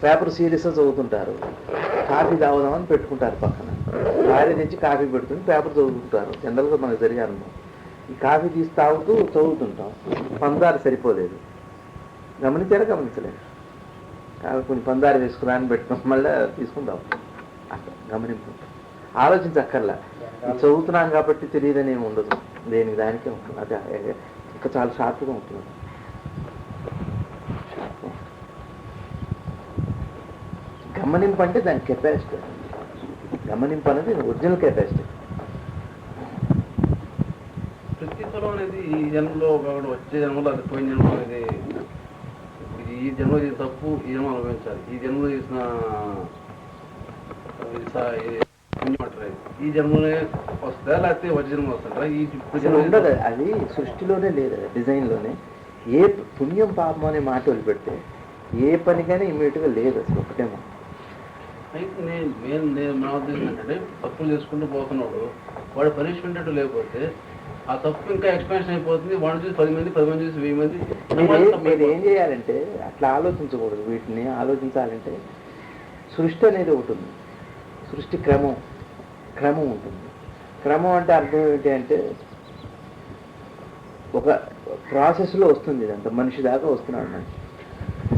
Paper serious చదువుతుంటారు, coffee తాగుదామని పెట్టుకుంటారు పక్కన, భార్య తెచ్చి కాఫీ పెడుతుంది, పేపర్ చదువుతుంటారు. జనరల్గా మనకు జరిగే అనుభవం. ఈ కాఫీ తీసి తాగుతూ చదువుతుంటాం, పందారు సరిపోలేదు, గమనించారా గమనించలేదు, కాబట్టి కొన్ని పందారు వేసుకురా అని పెట్టుకుని మళ్ళీ తీసుకుని తాగుతాం. అట్లా గమనింపు, ఆలోచించక్కర్లా. చదువుతున్నాం కాబట్టి తెలియదని ఏమి ఉండదు, దేనికి దానికే ఉంటుంది. అదే ఇంకా చాలా షార్ప్గా ఉంటుంది. గమనింపు అంటే దాని కెపాసిటీ, గమనింపు అనేది ఒరిజినల్ కెపాసిటీ. ప్రతిఫలం అనేది ఈ జన్మలో వచ్చే జన్మలో అది పోయిన జన్మలో అనేది ఈ జన్మ చేసిన తప్పు ఈ జన్మ అనుభవించాలి, ఈ జన్మలో చేసిన ఈ జన్మనే వస్తుందా లేకపోతే వచ్చే జన్మ వస్తుందా? ఈ ఉండదు, అది సృష్టిలోనే లేదు, డిజైన్లోనే. ఏ పుణ్యం పాపం అనే మాట వదిలిపెడితే ఏ పనికైనా ఇమ్మీడియట్గా లేదు అసలు, ఒకటేమో. అయితే నేను నా ఉద్దేశం ఏంటంటే, తప్పులు చేసుకుంటూ పోతున్నాడు, వాడు పనిష్మెంట్ అంటూ లేకపోతే ఆ తప్పు ఇంకా ఎక్స్పాన్షన్ అయిపోతుంది. వాడిని చూసి 10 మంది, 10 మంది చూసి 1000 మంది. మీరు ఏం చేయాలంటే అట్లా ఆలోచించకూడదు. వీటిని ఆలోచించాలంటే సృష్టి అనేది ఒకటి ఉంది, సృష్టి క్రమం ఉంటుంది. క్రమం అంటే అర్థం ఏంటి అంటే, ఒక ప్రాసెస్లో వస్తుంది ఇదంతా. మనిషి దాకా వస్తున్నాడు మనిషి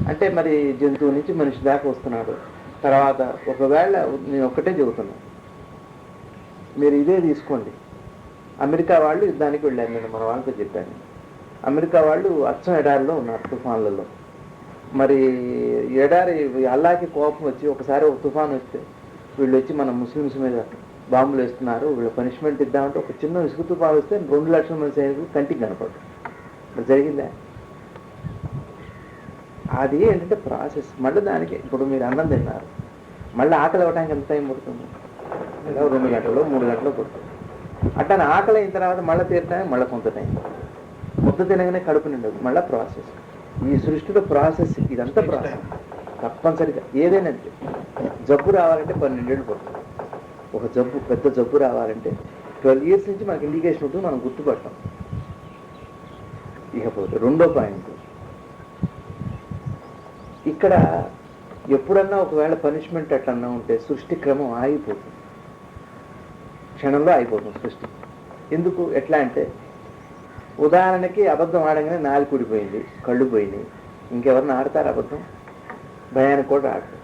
అంటే, మరి జంతువు నుంచి మనిషి దాకా వస్తున్నాడు. తర్వాత ఒకవేళ నేను ఒక్కటే చెబుతున్నాను, మీరు ఇదే తీసుకోండి. అమెరికా వాళ్ళు యుద్ధానికి వెళ్ళారు, నేను మన వాళ్ళతో చెప్పాను. అమెరికా వాళ్ళు అచ్చం ఎడారిలో ఉన్నారు, తుఫాన్లలో. మరి ఎడారి అల్లాకి కోపం వచ్చి ఒకసారి ఒక తుఫాన్ వస్తే వీళ్ళు వచ్చి మన ముస్లిమ్స్ మీద బాంబులు వేస్తున్నారు, వీళ్ళు పనిష్మెంట్ ఇద్దామంటే ఒక చిన్న ఇసుక తుఫాన్ వస్తే 2 లక్షల మంది సైనికులు కంటికి కనపడదు. ఇప్పుడు జరిగిందా? అది ఏంటంటే ప్రాసెస్. మళ్ళీ దానికి ఇప్పుడు మీరు అన్నం తిన్నారు, మళ్ళీ ఆకలి అవ్వడానికి ఎంత టైం పడుతుంది? 2 గంటలు 3 గంటలు పడుతుంది. అట్లా ఆకలి అయిన తర్వాత మళ్ళీ తీరడానికి మళ్ళీ కొంత టైం, ముద్ద తినగానే కడుపు నిండదు, మళ్ళీ ప్రాసెస్. ఈ సృష్టిలో ప్రాసెస్, ఇదంతా ప్రాసెస్ తప్పనిసరిగా. ఏదైనా జబ్బు రావాలంటే 12 ఏళ్ళు పడుతుంది. ఒక జబ్బు, పెద్ద జబ్బు రావాలంటే 12 ఇయర్స్ నుంచి మనకి ఇండికేషన్ ఉంటుంది, మనం గుర్తుపడతాం. ఇకపోతే రెండో పాయింట్, ఇక్కడ ఎప్పుడన్నా ఒకవేళ పనిష్మెంట్ అట్లన్నా ఉంటే సృష్టి క్రమం ఆగిపోతుంది, క్షణంలో అయిపోతుంది సృష్టి. ఎందుకు? ఎట్లా అంటే, ఉదాహరణకి అబద్ధం ఆడగానే నాలుగు కూడిపోయింది, కళ్ళు పోయినాయి, ఇంకెవరిని ఆడతారు అబద్ధం? భయానికి కూడా ఆడతారు.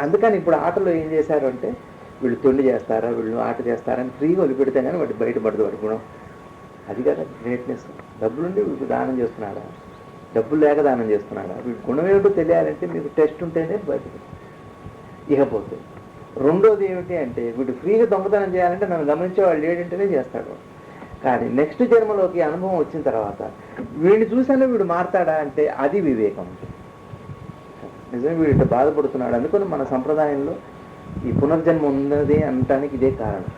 అందుకని ఇప్పుడు ఆటలో ఏం చేశారు అంటే, వీళ్ళు తొండి చేస్తారా, వీళ్ళు ఆట చేస్తారని ఫ్రీగా వదిలిపెడితే కానీ వాటి బయటపడదు వాడి గుణం. అది కదా గ్రేట్నెస్. డబ్బులుండి వీడు దానం చేస్తున్నాడా, డబ్బులు లేక దానం చేస్తున్నాడా, వీడి గుణం ఏమిటో తెలియాలంటే మీకు టెస్ట్ ఉంటేనే బయటకు. ఇకపోతే రెండోది ఏమిటి అంటే, వీడు ఫ్రీగా దొంగతనం చేయాలంటే నన్ను గమనించే వాళ్ళు ఏడింటేనే చేస్తాడు. కానీ నెక్స్ట్ జన్మలోకి అనుభవం వచ్చిన తర్వాత వీడిని చూసానే వీడు మారతాడా అంటే అది వివేకం. నిజమే, వీడు బాధపడుతున్నాడు. అందుకని మన సంప్రదాయంలో ఈ పునర్జన్మ ఉన్నది అనటానికి ఇదే కారణం.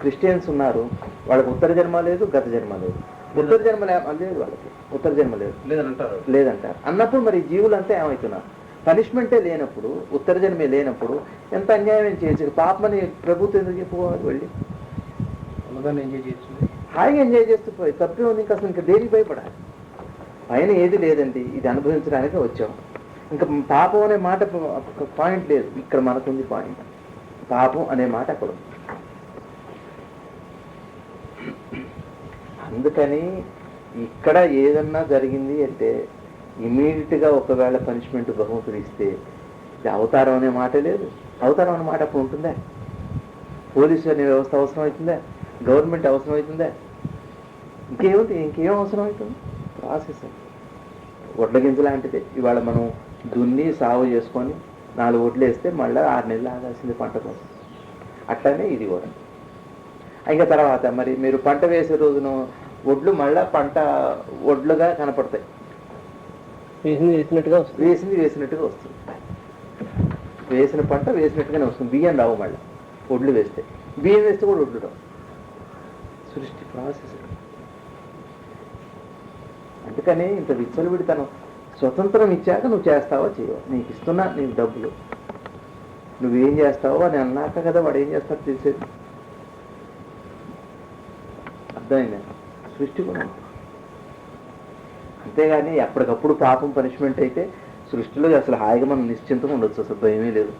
క్రిస్టియన్స్ ఉన్నారు, వాళ్ళకి ఉత్తర జన్మ లేదు, గత జన్మ లేదు. ఉత్తర జన్మ లేదు వాళ్ళకి, ఉత్తర జన్మ లేదంటారు. అన్నప్పుడు మరి జీవులంతా ఏమవుతున్నారు? పనిష్మెంటే లేనప్పుడు, ఉత్తర జన్మే లేనప్పుడు ఎంత అన్యాయం చేయొచ్చు. పాపమని ప్రభుత్వం ఎందుకు చెప్పుకోవాలి? వెళ్ళి హాయిగా ఎంజాయ్ చేస్తూ పోయి తప్పే ఉంది. ఇంకా అసలు ఇంకా దేనికి భయపడాలి? పైన ఏది లేదండి, ఇది అనుభవించడానికే వచ్చాం. ఇంకా పాపం అనే మాట పాయింట్ లేదు. ఇక్కడ మనకుంది పాయింట్, పాపం అనే మాట అక్కడ ఉంది. అందుకని ఇక్కడ ఏదన్నా జరిగింది అంటే ఇమీడియట్గా ఒకవేళ పనిష్మెంట్ భగవంతుడు ఇస్తే ఇది అవతారం అనే మాట లేదు. అవతారం అనే మాట అప్పుడు ఉంటుందా? పోలీసు అనే వ్యవస్థ అవసరం అవుతుందా? గవర్నమెంట్ అవసరం అవుతుందా? ఇంకేముంది? ఇంకేం అవసరం అవుతుంది? ప్రాసెస్. వడ్ల గింజ లాంటిదే. ఇవాళ మనం దున్ని సాగు చేసుకొని 4 ఒడ్లు వేస్తే మళ్ళీ 6 నెలలు ఆగాల్సింది పంట కోసం. అట్లానే ఇది కూడా. ఇంకా తర్వాత మరి మీరు పంట వేసే రోజున ఒడ్లు మళ్ళీ పంట ఒడ్లుగా కనపడతాయి, వేసినట్టుగా వస్తుంది. వేసిన పంట వేసినట్టుగానే వస్తుంది. బియ్యం రావు, మళ్ళీ ఒడ్లు వేస్తే. బియ్యం వేస్తే కూడా ఒడ్లు రావు. సృష్టి ప్రాసెస్. అందుకని ఇంత విచ్చలవిడితనం. స్వతంత్రం ఇచ్చాక నువ్వు చేస్తావో చేయవో, నీకు ఇస్తున్నా నీకు డబ్బులు, నువ్వేం చేస్తావో అని అన్నాక కదా వాడు ఏం చేస్తాడో తెలిసేది. అర్థమైందా? సృష్టి గుణం. అంతేగాని ఎప్పటికప్పుడు పాపం పనిష్మెంట్ అయితే సృష్టిలో అసలు హాయిగా మనం నిశ్చింతగా ఉండొచ్చు, అసలు భయమే లేదు.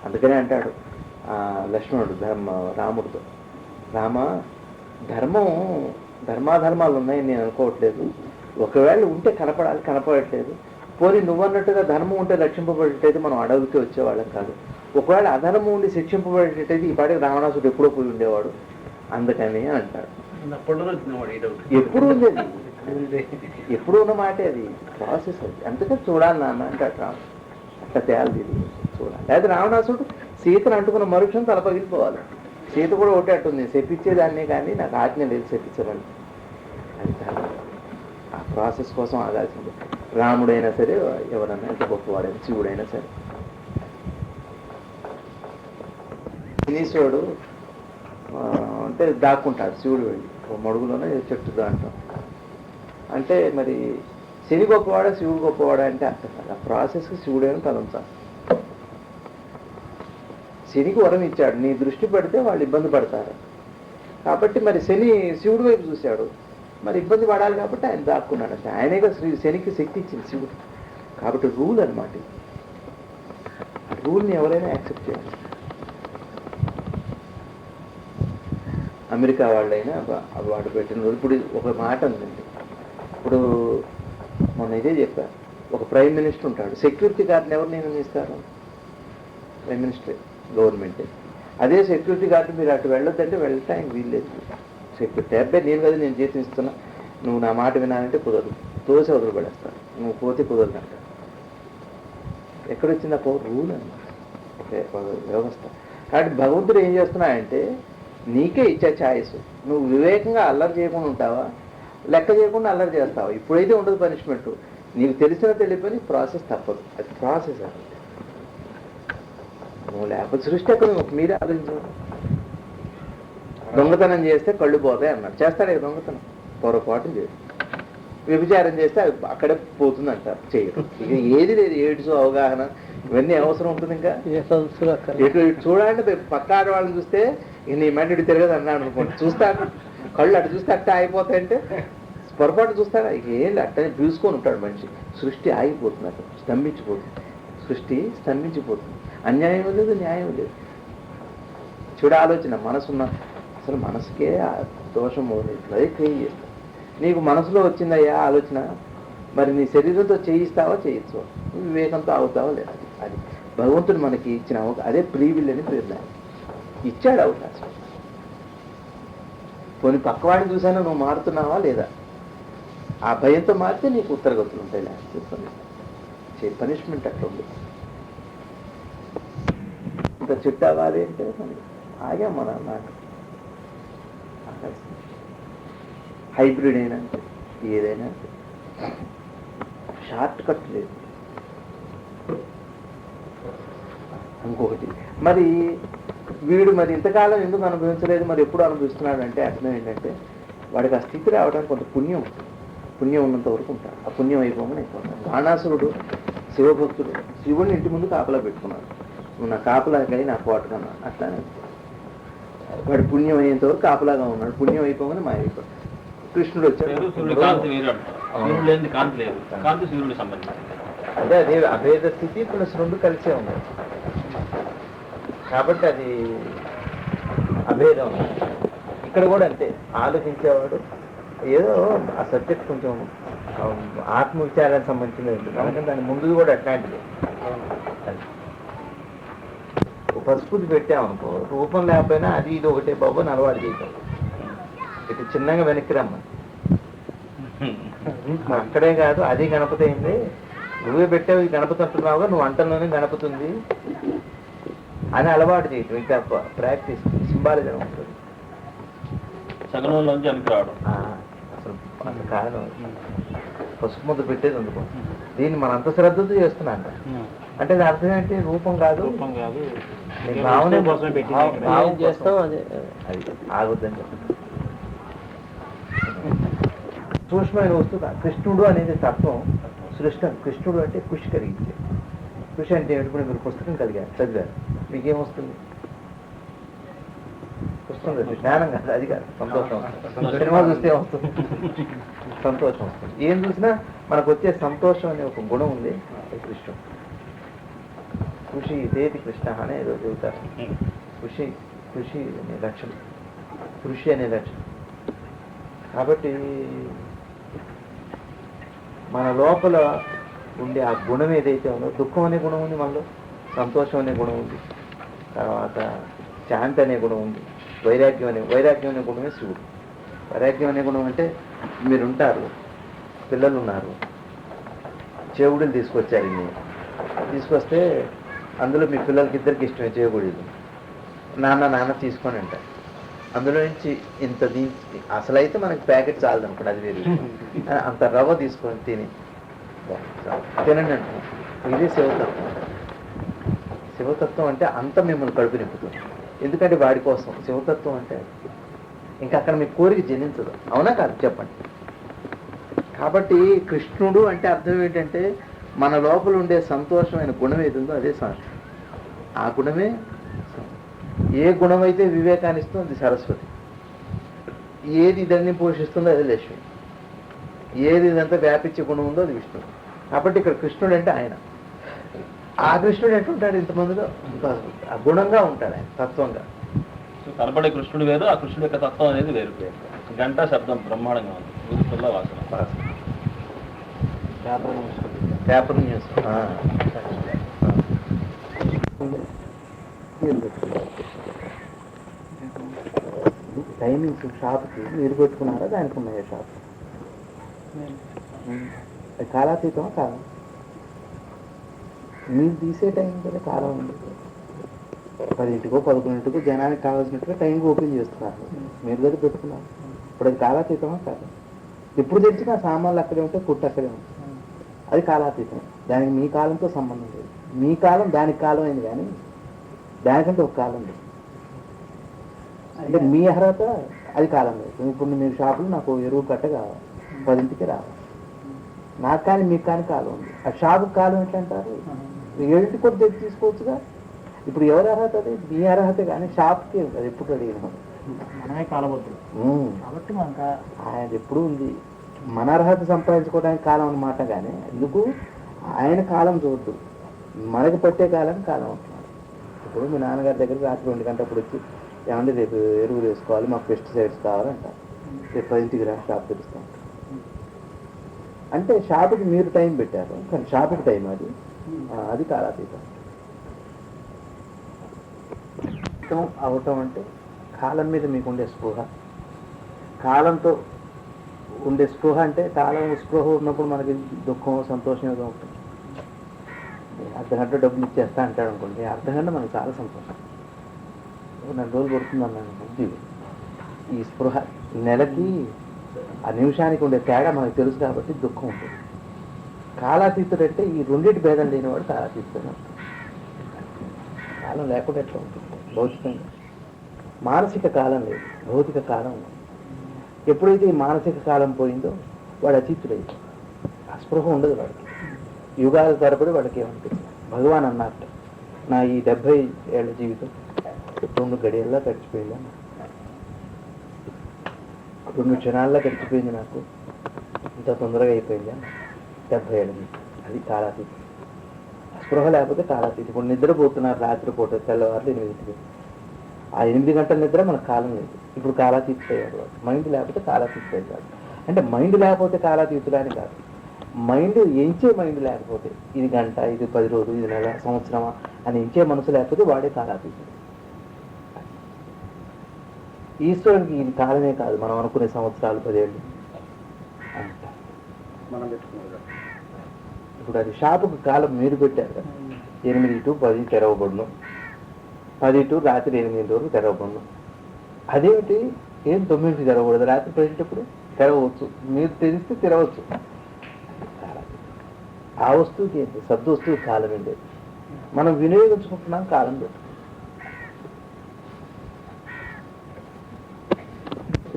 అందుకనే అంటాడు లక్ష్మణుడు రాముడితో, రామ ధర్మాధర్మాలు ఉన్నాయని నేను అనుకోవట్లేదు, ఒకవేళ ఉంటే కనపడట్లేదు. పోనీ నువ్వన్నట్టుగా ధర్మం ఉంటే రక్షింపబడేటైతే మనం అడవికి వచ్చేవాళ్ళం కాదు. ఒకవేళ అధర్మం ఉండి శిక్షింపబడేటైతే ఈ పాటికి రావణాసుడు ఎప్పుడో పోయి ఉండేవాడు. అందుకని అంటాడు. ఎప్పుడు ఉండేది, ఎప్పుడు ఉన్న మాటే అది, ప్రాసెస్ అది. అందుకని చూడాలి నాన్న అంటాడు రాముడు. అట్లా తేయాలి ఇది చూడాలి. లేదా రావణాసుడు సీతను అంటుకున్న మరుక్షణం తల పగిలిపోవాలి. సీత కూడా ఒకటే అట్టుంది, శపించేదాన్నే కానీ నాకు ఆజ్ఞ లేదు శపించమని. అది ఆ ప్రాసెస్ కోసం ఆగాల్సింది. రాముడైనా సరే, ఎవరన్నా ఎంత గొప్పవాడైనా, శివుడైనా సరే. శనీశ్వరుడు అంటే దాక్కుంటాడు, శివుడు వెళ్ళి మడుగులోనే చెట్టు దాంట్లో. అంటే మరి శని గొప్పవాడా శివుడు గొప్పవాడా అంటే అర్థం కాదు. ఆ ప్రాసెస్కి శివుడైనా తలంచాలి. శనికి వరం ఇచ్చాడు, నీ దృష్టి పెడితే వాళ్ళు ఇబ్బంది పడతారు కాబట్టి మరి శివుడి వైపు చూశాడు, మరి ఇబ్బంది పడాలి కాబట్టి ఆయన దాక్కున్నాడు. అంటే ఆయనేగా శనికి శక్తి ఇచ్చింది శివుడు. కాబట్టి రూల్ అనమాట. రూల్ని ఎవరైనా యాక్సెప్ట్ చేయాలి. అమెరికా వాళ్ళైనా వాడు పెట్టిన రూల్. ఇప్పుడు ఒక మాట ఉందండి, ఇప్పుడు మొన్న ఇదే చెప్పారు, ఒక ప్రైమ్ మినిస్టర్ ఉంటాడు, సెక్యూరిటీ గార్డ్ని ఎవరు నియమిస్తారు? Prime minister, government. అదే సెక్యూరిటీ గార్డు మీరు అటు వెళ్ళొద్దంటే వెళ్ళటానికి వీల్లేదు. సెక్యూరిటీ అబ్బాయి నేను కదా, నేను జీతం ఇస్తున్నా, నువ్వు నా మాట వినాలంటే కుదరదు, తోసి వదులు పడేస్తాను, నువ్వు పోతే కుదరదు అంటారు. ఎక్కడొచ్చింది ఆ రూల్ అన్నమాట, వ్యవస్థ. కాబట్టి భగవంతుడు ఏం చేస్తున్నాడంటే నీకే ఇచ్చే ఛాయిస్. నువ్వు వివేకంగా అల్లరి చేయకుండా ఉంటావా, లెక్క చేయకుండా అల్లరి చేస్తావా? ఇప్పుడైతే ఉండదు పనిష్మెంట్. నీకు తెలిసినా తెలియని ప్రాసెస్ తప్పదు, అది ప్రాసెస్. అది నువ్వు లేకపోతే సృష్టి ఎక్కడ మీరే ఆలోచించు. దొంగతనం చేస్తే కళ్ళు పోతాయి అన్నాడు, చేస్తాడే దొంగతనం, పొరపాటు చేయడు. వ్యభిచారం చేస్తే అక్కడే పోతుంది అంటారు, చేయరు. ఇక ఏది లేదు, ఏడ్స్ అవగాహన ఇవన్నీ అవసరం ఉంటుంది. ఇంకా ఇటు చూడాలంటే పక్క ఆడవాళ్ళని చూస్తే నీ మెంటడి తిరగదు అన్నాడు అనుకోండి, చూస్తాడు కళ్ళు అటు చూస్తే అట్ట అయిపోతాయంటే పొరపాటు చూస్తాడా? ఇక ఏం అట్టనే చూసుకొని ఉంటాడు మనిషి. సృష్టి ఆగిపోతుంది, అక్కడ స్తంభించిపోతుంది, సృష్టి స్తంభించిపోతుంది. అన్యాయం లేదు, న్యాయం లేదు. చూడ ఆలోచన మనసున్న, అసలు మనసుకే దోషం ఇట్లా క్రియేట్ చేస్తాం. నీకు మనసులో వచ్చిందయ్యా ఆలోచన, మరి నీ శరీరంతో చేయిస్తావా చేయొచ్చు, వివేకంతో అవుతావా లేదా? అది భగవంతుడు మనకి ఇచ్చిన అదే ప్రీవిల్ అని పేరు ఇచ్చాడు అవకాశం. కొన్ని పక్కవాడిని చూసాను, నువ్వు మారుతున్నావా లేదా? ఆ భయంతో మారితే నీకు ఉత్తరగతులు ఉంటాయి, లేకపోతే పనిష్మెంట్ అట్లా ఉంది. ఇంత చెట్టు అవ్వాలి అంటే ఆగా మన నాకు హైబ్రిడ్ అయినా అంటే ఏదైనా షార్ట్ కట్ లేదు. ఇంకొకటి మరి వీడు మరి ఇంతకాలం ఎందుకు అనుభవించలేదు, మరి ఎప్పుడు అనుభవిస్తున్నాడు అంటే అర్థం ఏంటంటే వాడికి ఆ స్థితి రావడానికి కొంత పుణ్యం ఉన్నంత వరకు ఉంటాడు. ఆ పుణ్యం అయిపోమని అయిపోతాడు. బాణాసురుడు శివభక్తుడు, శివుడిని ఇంటి ముందు కాపలా పెట్టుకున్నాడు, నువ్వు నా కాపలాకై నా కోటకన్నా. అట్లానే వాడు పుణ్యం అయ్యేంత వరకు కాపలాగా ఉన్నాడు, పుణ్యం అయిపోమని మాయమైపోతాడు. కృష్ణుడు వచ్చాడు, అదే అదే అభేద స్థితి ప్లస్ రెండు కలిసే ఉన్నాయి కాబట్టి అది అభేదం. ఇక్కడ కూడా అంతే, ఆలోచించేవాడు ఏదో ఆ సబ్జెక్ట్ కొంచెం ఆత్మవిచారానికి సంబంధించినది ఉంటుంది కనుక దాని ముందు కూడా అట్లాంటిది. పసుపుది పెట్టామనుకో, రూపం లేకపోయినా అది ఇది ఒకటే బాబు అని అలవాటు చేద్దాం. ఇటు చిన్నగా వెనక్కి రమ్మని. అక్కడే కాదు, అది గణపతి అయింది, నువ్వే పెట్టావు ఈ గణపతి అంటున్నావుగా, నువ్వు అంటల్లోనే గణపతి ఉంది అని అలవాటు చేయటం. ఇంకా ప్రాక్టీస్ సింబాలిజం ఉంటుంది. సగనంలోంచి వెనక్కి రావడం అసలు కారణం పసుపు ముద్ద పెట్టేది అందుకో. దీన్ని మన అంత శ్రద్ధతో చేస్తున్నాను అంటే దాని అర్థం ఏంటి? రూపం కాదు, భావనే చేస్తాం, అది ఆగొద్దని చెప్పి సూక్ష్మమైన వస్తువు. కృష్ణుడు అనేది తత్వం సృష్టి. కృష్ణుడు అంటే కృషి కలిగించే. కృషి అంటే ఇప్పుడు మీరు పుస్తకం చదివారు, మీకేమొస్తుంది? వస్తుంది జ్ఞానం కాదు, అది కాదు సంతోషం. సినిమా చూస్తే వస్తుంది. సంతోషం వస్తుంది. ఏం చూసినా మనకు వచ్చే సంతోషం అనే ఒక గుణం ఉంది, అది కృష్ణుడు. ఖుషి ఇదేది కృష్ణ అనే ఏదో చెబుతారు. ఖుషి అనే లక్షణం, కృషి అనే లక్షణం. కాబట్టి మన లోపల ఉండే ఆ గుణం ఏదైతే ఉందో, దుఃఖం అనే గుణం ఉంది మనలో, సంతోషం అనే గుణం ఉంది, తర్వాత శాంతి అనే గుణం ఉంది, వైరాగ్యం అనే గుణమే శివుడు. వైరాగ్యం అనే గుణం అంటే మీరుంటారు, పిల్లలు ఉన్నారు, చెవుడుని తీసుకొచ్చారు, తీసుకొస్తే అందులో మీ పిల్లలకి ఇద్దరికి ఇష్టమే చేయకూడదు, నాన్న తీసుకొని అంటారు. అందులో నుంచి ఇంత దీనికి అసలు అయితే మనకి ప్యాకెట్ చాలదు అనుకోండి, అది వేరు. అంత రవ్వ తీసుకొని తినండి అంటారు. ఇది శివతత్వం. శివతత్వం అంటే అంత మిమ్మల్ని కడుపు నింపుతుంది. ఎందుకంటే వాడి కోసం శివతత్వం అంటే ఇంకా అక్కడ మీ కోరిక జనించదు. అవునా కాదు చెప్పండి. కాబట్టి కృష్ణుడు అంటే అర్థం ఏంటంటే మన లోపల ఉండే సంతోషమైన గుణం ఏది ఉందో అదే శాంతి. ఆ గుణమే ఏ గుణమైతే వివేకాన్ని ఇస్తుందో అది సరస్వతి, ఏది ఇదన్నీ పోషిస్తుందో అది లక్ష్మి, ఏది ఇదంతా వ్యాపించే గుణం ఉందో అది విష్ణుడు. కాబట్టి ఇక్కడ కృష్ణుడు అంటే ఆయన. ఆ కృష్ణుడు ఎట్లుంటాడు ఇంతమందిలో? ఆ గుణంగా ఉంటాడు ఆయన, తత్వంగా. కనపడే కృష్ణుడు వేరు, ఆ కృష్ణుడు యొక్క తత్వం అనేది వేరు. గంట శబ్దం బ్రహ్మాండంగా ఉంది. ఊరుకుల్ల వాసన పేపర్ న్యూస్ టైమింగ్స్ షాప్కి మీరు పెట్టుకున్నారా దానికి ఉన్నాయా షాప్? అది కాలాతీతమా కాలం? మీరు తీసే టైం కదా కాలం ఉంది. 10ంటికో 11ంటికో జనానికి కావాల్సినట్టుగా టైంకి ఓపెన్ చేస్తున్నారు, మీరు కదా పెట్టుకున్నారు. ఇప్పుడు అది కాలాతీతమా కాదు? ఎప్పుడు తెచ్చినా సామాన్లు అక్కడే ఉంటే పుట్టు అక్కడే ఉంటుంది, అది కాలాతీతం. దానికి మీ కాలంతో సంబంధం లేదు. మీ కాలం దానికి కాలం అయింది, కానీ దానికంటే ఒక కాలం లేదు. అంటే మీ అర్హత అది కాలం లేదు. ఇప్పుడు మీరు షాపులో నాకు ఎరువు కట్ట కావాలి, 10ంటికి రావాలి, నాకు కానీ మీకు కానీ కాలం ఉంది. ఆ షాపుకి కాలం ఎట్లంటారు? 7ంటికి కూడా తెచ్చి తీసుకోవచ్చుగా. ఇప్పుడు ఎవరి అర్హత? అది మీ అర్హత, కానీ షాప్కి అది ఎప్పుడు అడిగిన మనమే కాలబద్దు కాబట్టి మనకు ఆయన ఎప్పుడు ఉంది. మన అర్హత సంపాదించుకోవడానికి కాలం అన్నమాట, కానీ ఎందుకు ఆయన కాలం చూద్దు, మనకి పట్టే కాలం కాలం అంటున్నాడు. ఇప్పుడు మీ నాన్నగారి దగ్గర రాత్రి 2 గంటప్పుడు వచ్చి ఏమంటే రేపు ఎరువులు వేసుకోవాలి, మాకు పెస్టిసైడ్స్ కావాలంటారు, రేపు 10ంటికి రా షాప్ తెరుస్తాం అంటే షాపుకి మీరు టైం పెట్టారు, కానీ షాపుకి టైం అది కాలాతీతం. అవటం అంటే కాలం మీద మీకు ఉండే స్పృహ, కాలంతో ఉండే స్పృహ. అంటే కాలం స్పృహ ఉన్నప్పుడు మనకి దుఃఖం సంతోషం ఏదో ఉంటుంది. అర్ధగంట డబ్బులు ఇచ్చేస్తా అంటాడు అనుకోండి, అర్ధగంట మనకు చాలా సంతోషం. 4 రోజులు పడుతుంది అన్నాను బుద్ధి. ఈ స్పృహ నెలకి ఆ నిమిషానికి ఉండే తేడా మనకు తెలుసు కాబట్టి దుఃఖం ఉంటుంది. కాలాతీతుడు అంటే ఈ రెండింటి భేదం లేనివాడు కాలాతీతుడు. కాలం లేకుండా ఎట్లా ఉంటుంది? భౌతికంగా మానసిక కాలం లేదు, భౌతిక కాలం ఉంది. ఎప్పుడైతే ఈ మానసిక కాలం పోయిందో వాడు అతీతుడైతే ఆ స్పృహ ఉండదు వాడికి. యుగాల తరబడి వాడికి ఏమనిపిస్తుంది? భగవాన్ అన్నట్టు నా ఈ 70 ఏళ్ల జీవితం 2 గడియల్లా గడిచిపోయిందా, 2 క్షణాల్లో గడిచిపోయింది, నాకు ఇంత తొందరగా అయిపోయిందా 70 ఏళ్ళ జీవితం. అది కాలాతీతం. స్పృహ లేకపోతే కాలాతీతం. ఇప్పుడు నిద్రపోతున్నారు రాత్రిపూట, తెల్లవారులు 8ంటికి. ఆ 8 గంటల నిద్ర మనకు కాలం లేదు. ఇప్పుడు కాలాతీతుడయ్యాడు. మైండ్ లేకపోతే కాలాతీతుడయ్యాడు. అంటే మైండ్ లేకపోతే కాలాతీతుడని కాదు, మైండ్ ఎంచే మైండ్ లేకపోతే, ఇది గంట, ఇది 10 రోజులు, ఇది నెల, సంవత్సరమా అని ఎంచే మనసు లేకపోతే వాడే కాలాతీతుడు. ఈశ్వరునికి ఇది కాలమే కాదు, మనం అనుకునే సంవత్సరాలు 10 ఏళ్ళు అంట మనం పెట్టుకున్నాం. ఇప్పుడు అది షాపుకు కాలం మీరు పెట్టారు కదా, 8 to 10 తెరవబడును, 10 to రాత్రి 8 వరకు తెరవబడును. అదేమిటి? ఏం 9ంటికి తెరవకూడదు? రాత్రి 10ంటప్పుడు తెరవచ్చు, మీరు తెలిస్తే తెరవచ్చు. ఆ వస్తువుకి ఏంటి? సద్దు వస్తువుకి కాలం ఏం లేదు, మనం వినియోగించుకుంటున్నాం కాలం పెట్టు.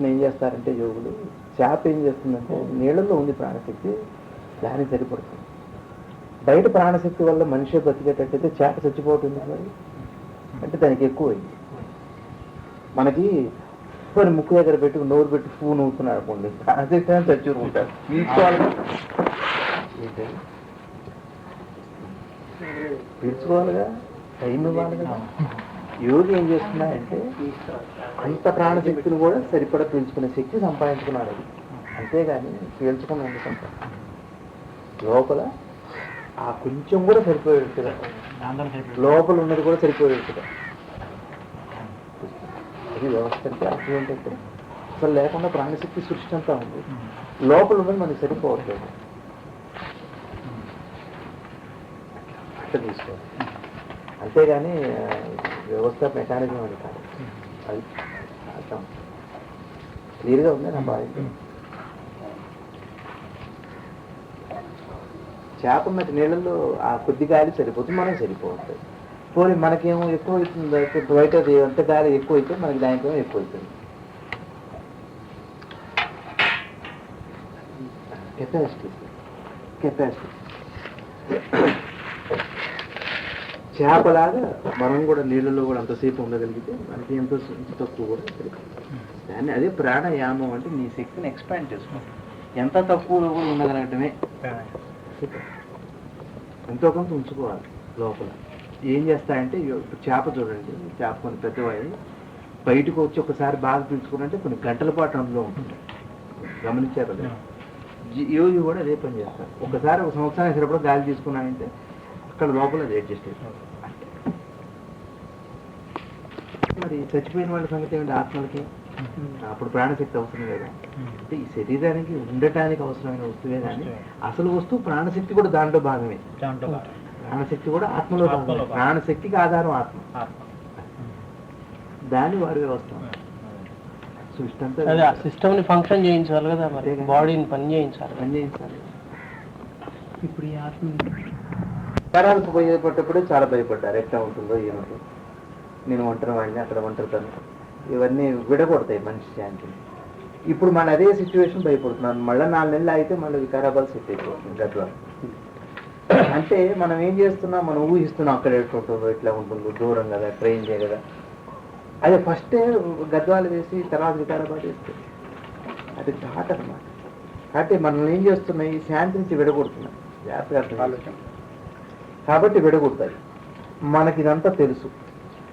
ఏం చేస్తారంటే యోగులు, చేప ఏం చేస్తుందంటే నీళ్ళల్లో ఉంది ప్రాణశక్తి, దానికి సరిపడుతుంది. బయట ప్రాణశక్తి వల్ల మనిషి బతికేటట్టయితే చేప చచ్చిపోతుంది మరి, అంటే దానికి ఎక్కువైంది. మనకి పోనీ ముక్కు దగ్గర పెట్టి నోరు పెట్టి పువ్వు నవ్వుతున్నాడు అనుకోండి, ప్రాణశక్తి అని చచ్చూరుకుంటారు. పీల్చుకోవాలిగా, పీల్చుకోవాలిగా, టైం ఇవ్వాలి కదా. యోగి ఏం చేస్తున్నాడంటే అంత ప్రాణశక్తిని కూడా సరిపడా పీల్చుకునే శక్తి సంపాదించుకున్నాడు. అది అంతేగాని పీల్చుకుని వండుకుంటాం లోపల ఆ కొంచెం కూడా సరిపోయేట్టుగా, లోపల ఉన్నది కూడా సరిపోయేట్టుగా. అది వ్యవస్థ అంటే అర్థం ఏంటంటే అసలు లేకుండా ప్రాణశక్తి సృష్టి అంతా ఉంది, లోపల ఉన్నది మనకి సరిపోవట్లేదు. అట్లా తీసుకోవాలి, అంతేగాని వ్యవస్థ మెకానిజం అని కాదు. అది అర్థం క్లియర్గా ఉంది నా బాధ్యత. చేప ఉన్నట్టు నీళ్ళల్లో ఆ కొద్ది గాలి సరిపోతుంది, మనకి సరిపోతుంది. పోనీ మనకేమో ఎక్కువ అవుతుంది, బయట ఎంత గాలి ఎక్కువ అయితే మనకి దానికేమో ఎక్కువ అవుతుంది. కెపాసిటీ చేపలాగా మనం కూడా నీళ్ళలో కూడా అంతసేపు ఉండగలిగితే మనకి ఎంతో తక్కువ కూడా సరిపోతుంది. దాన్ని అదే ప్రాణాయామం అంటే నీ శక్తిని ఎక్స్పాండ్ చేసుకోవాలి. ఎంత తక్కువలో కూడా ఉండగలగటమే. ఎంతో కొంత ఉంచుకోవాలి లోపల. ఏం చేస్తాయంటే చేప చూడండి, చేప కొన్ని పెద్దవాయి బయటకు వచ్చి ఒకసారి బాగా పీల్చుకున్నంటే కొన్ని గంటల పాటు అందులో ఉంటుంది. గమనించారు కదా, యోగి కూడా అదే పని చేస్తారు. ఒకసారి ఒక సంవత్సరానికి సరిపడా గాలి తీసుకున్నాయంటే అక్కడ లోపల అది అడ్జస్ట్ అవుతుంది. మరి చచ్చిపోయిన వాళ్ళ సంగతి ఏమిటి? ఆత్మలకి అప్పుడు ప్రాణశక్తి అవసరం కదా. అంటే ఈ శరీరానికి ఉండటానికి అవసరమైన వస్తువే కానీ అసలు వస్తువు ప్రాణశక్తి కూడా దాంట్లో భాగమే. ప్రాణశక్తి కూడా ఆత్మలో భాగమే. ప్రాణశక్తికి ఆధారం ఆత్మ. దాని వారి వ్యవస్థ సృష్టి అంతా సిస్టమ్ ని ఫంక్షన్ చేయించాలి కదా, మరి బాడీని పని చేయించాలి. ఇప్పుడు ఈ ఆత్మ తరాలకు భయపడ్డప్పుడే చాలా భయపడ్డారు. ఎట్లా ఉంటుందో ఏమిటో, నేను ఒంటరి వాడిని, అక్కడ ఒంటరితను, ఇవన్నీ విడగొడతాయి మనిషి శాంతిని. ఇప్పుడు మన అదే సిచ్యువేషన్ భయపడుతున్నాను. మళ్ళీ 4 నెలలు అయితే మళ్ళీ వికారాబాద్ సెట్ అయిపోతుంది గద్వాల్. అంటే మనం ఏం చేస్తున్నాం, మనం ఊహిస్తున్నాం అక్కడ ఎట్లుంటుందో, ఎట్లా ఉంటుందో, దూరం కదా, ట్రైన్ కదా. అదే ఫస్టే గద్వాలు వేసి తర్వాత వికారాబాద్ వేస్తే అది ఘాట్ అన్నమాట. కాబట్టి మనం ఏం చేస్తున్నాయి, శాంతి నుంచి విడగొడుతున్నాం. జాగ్రత్త కాబట్టి విడగొడతాయి. మనకి ఇదంతా తెలుసు.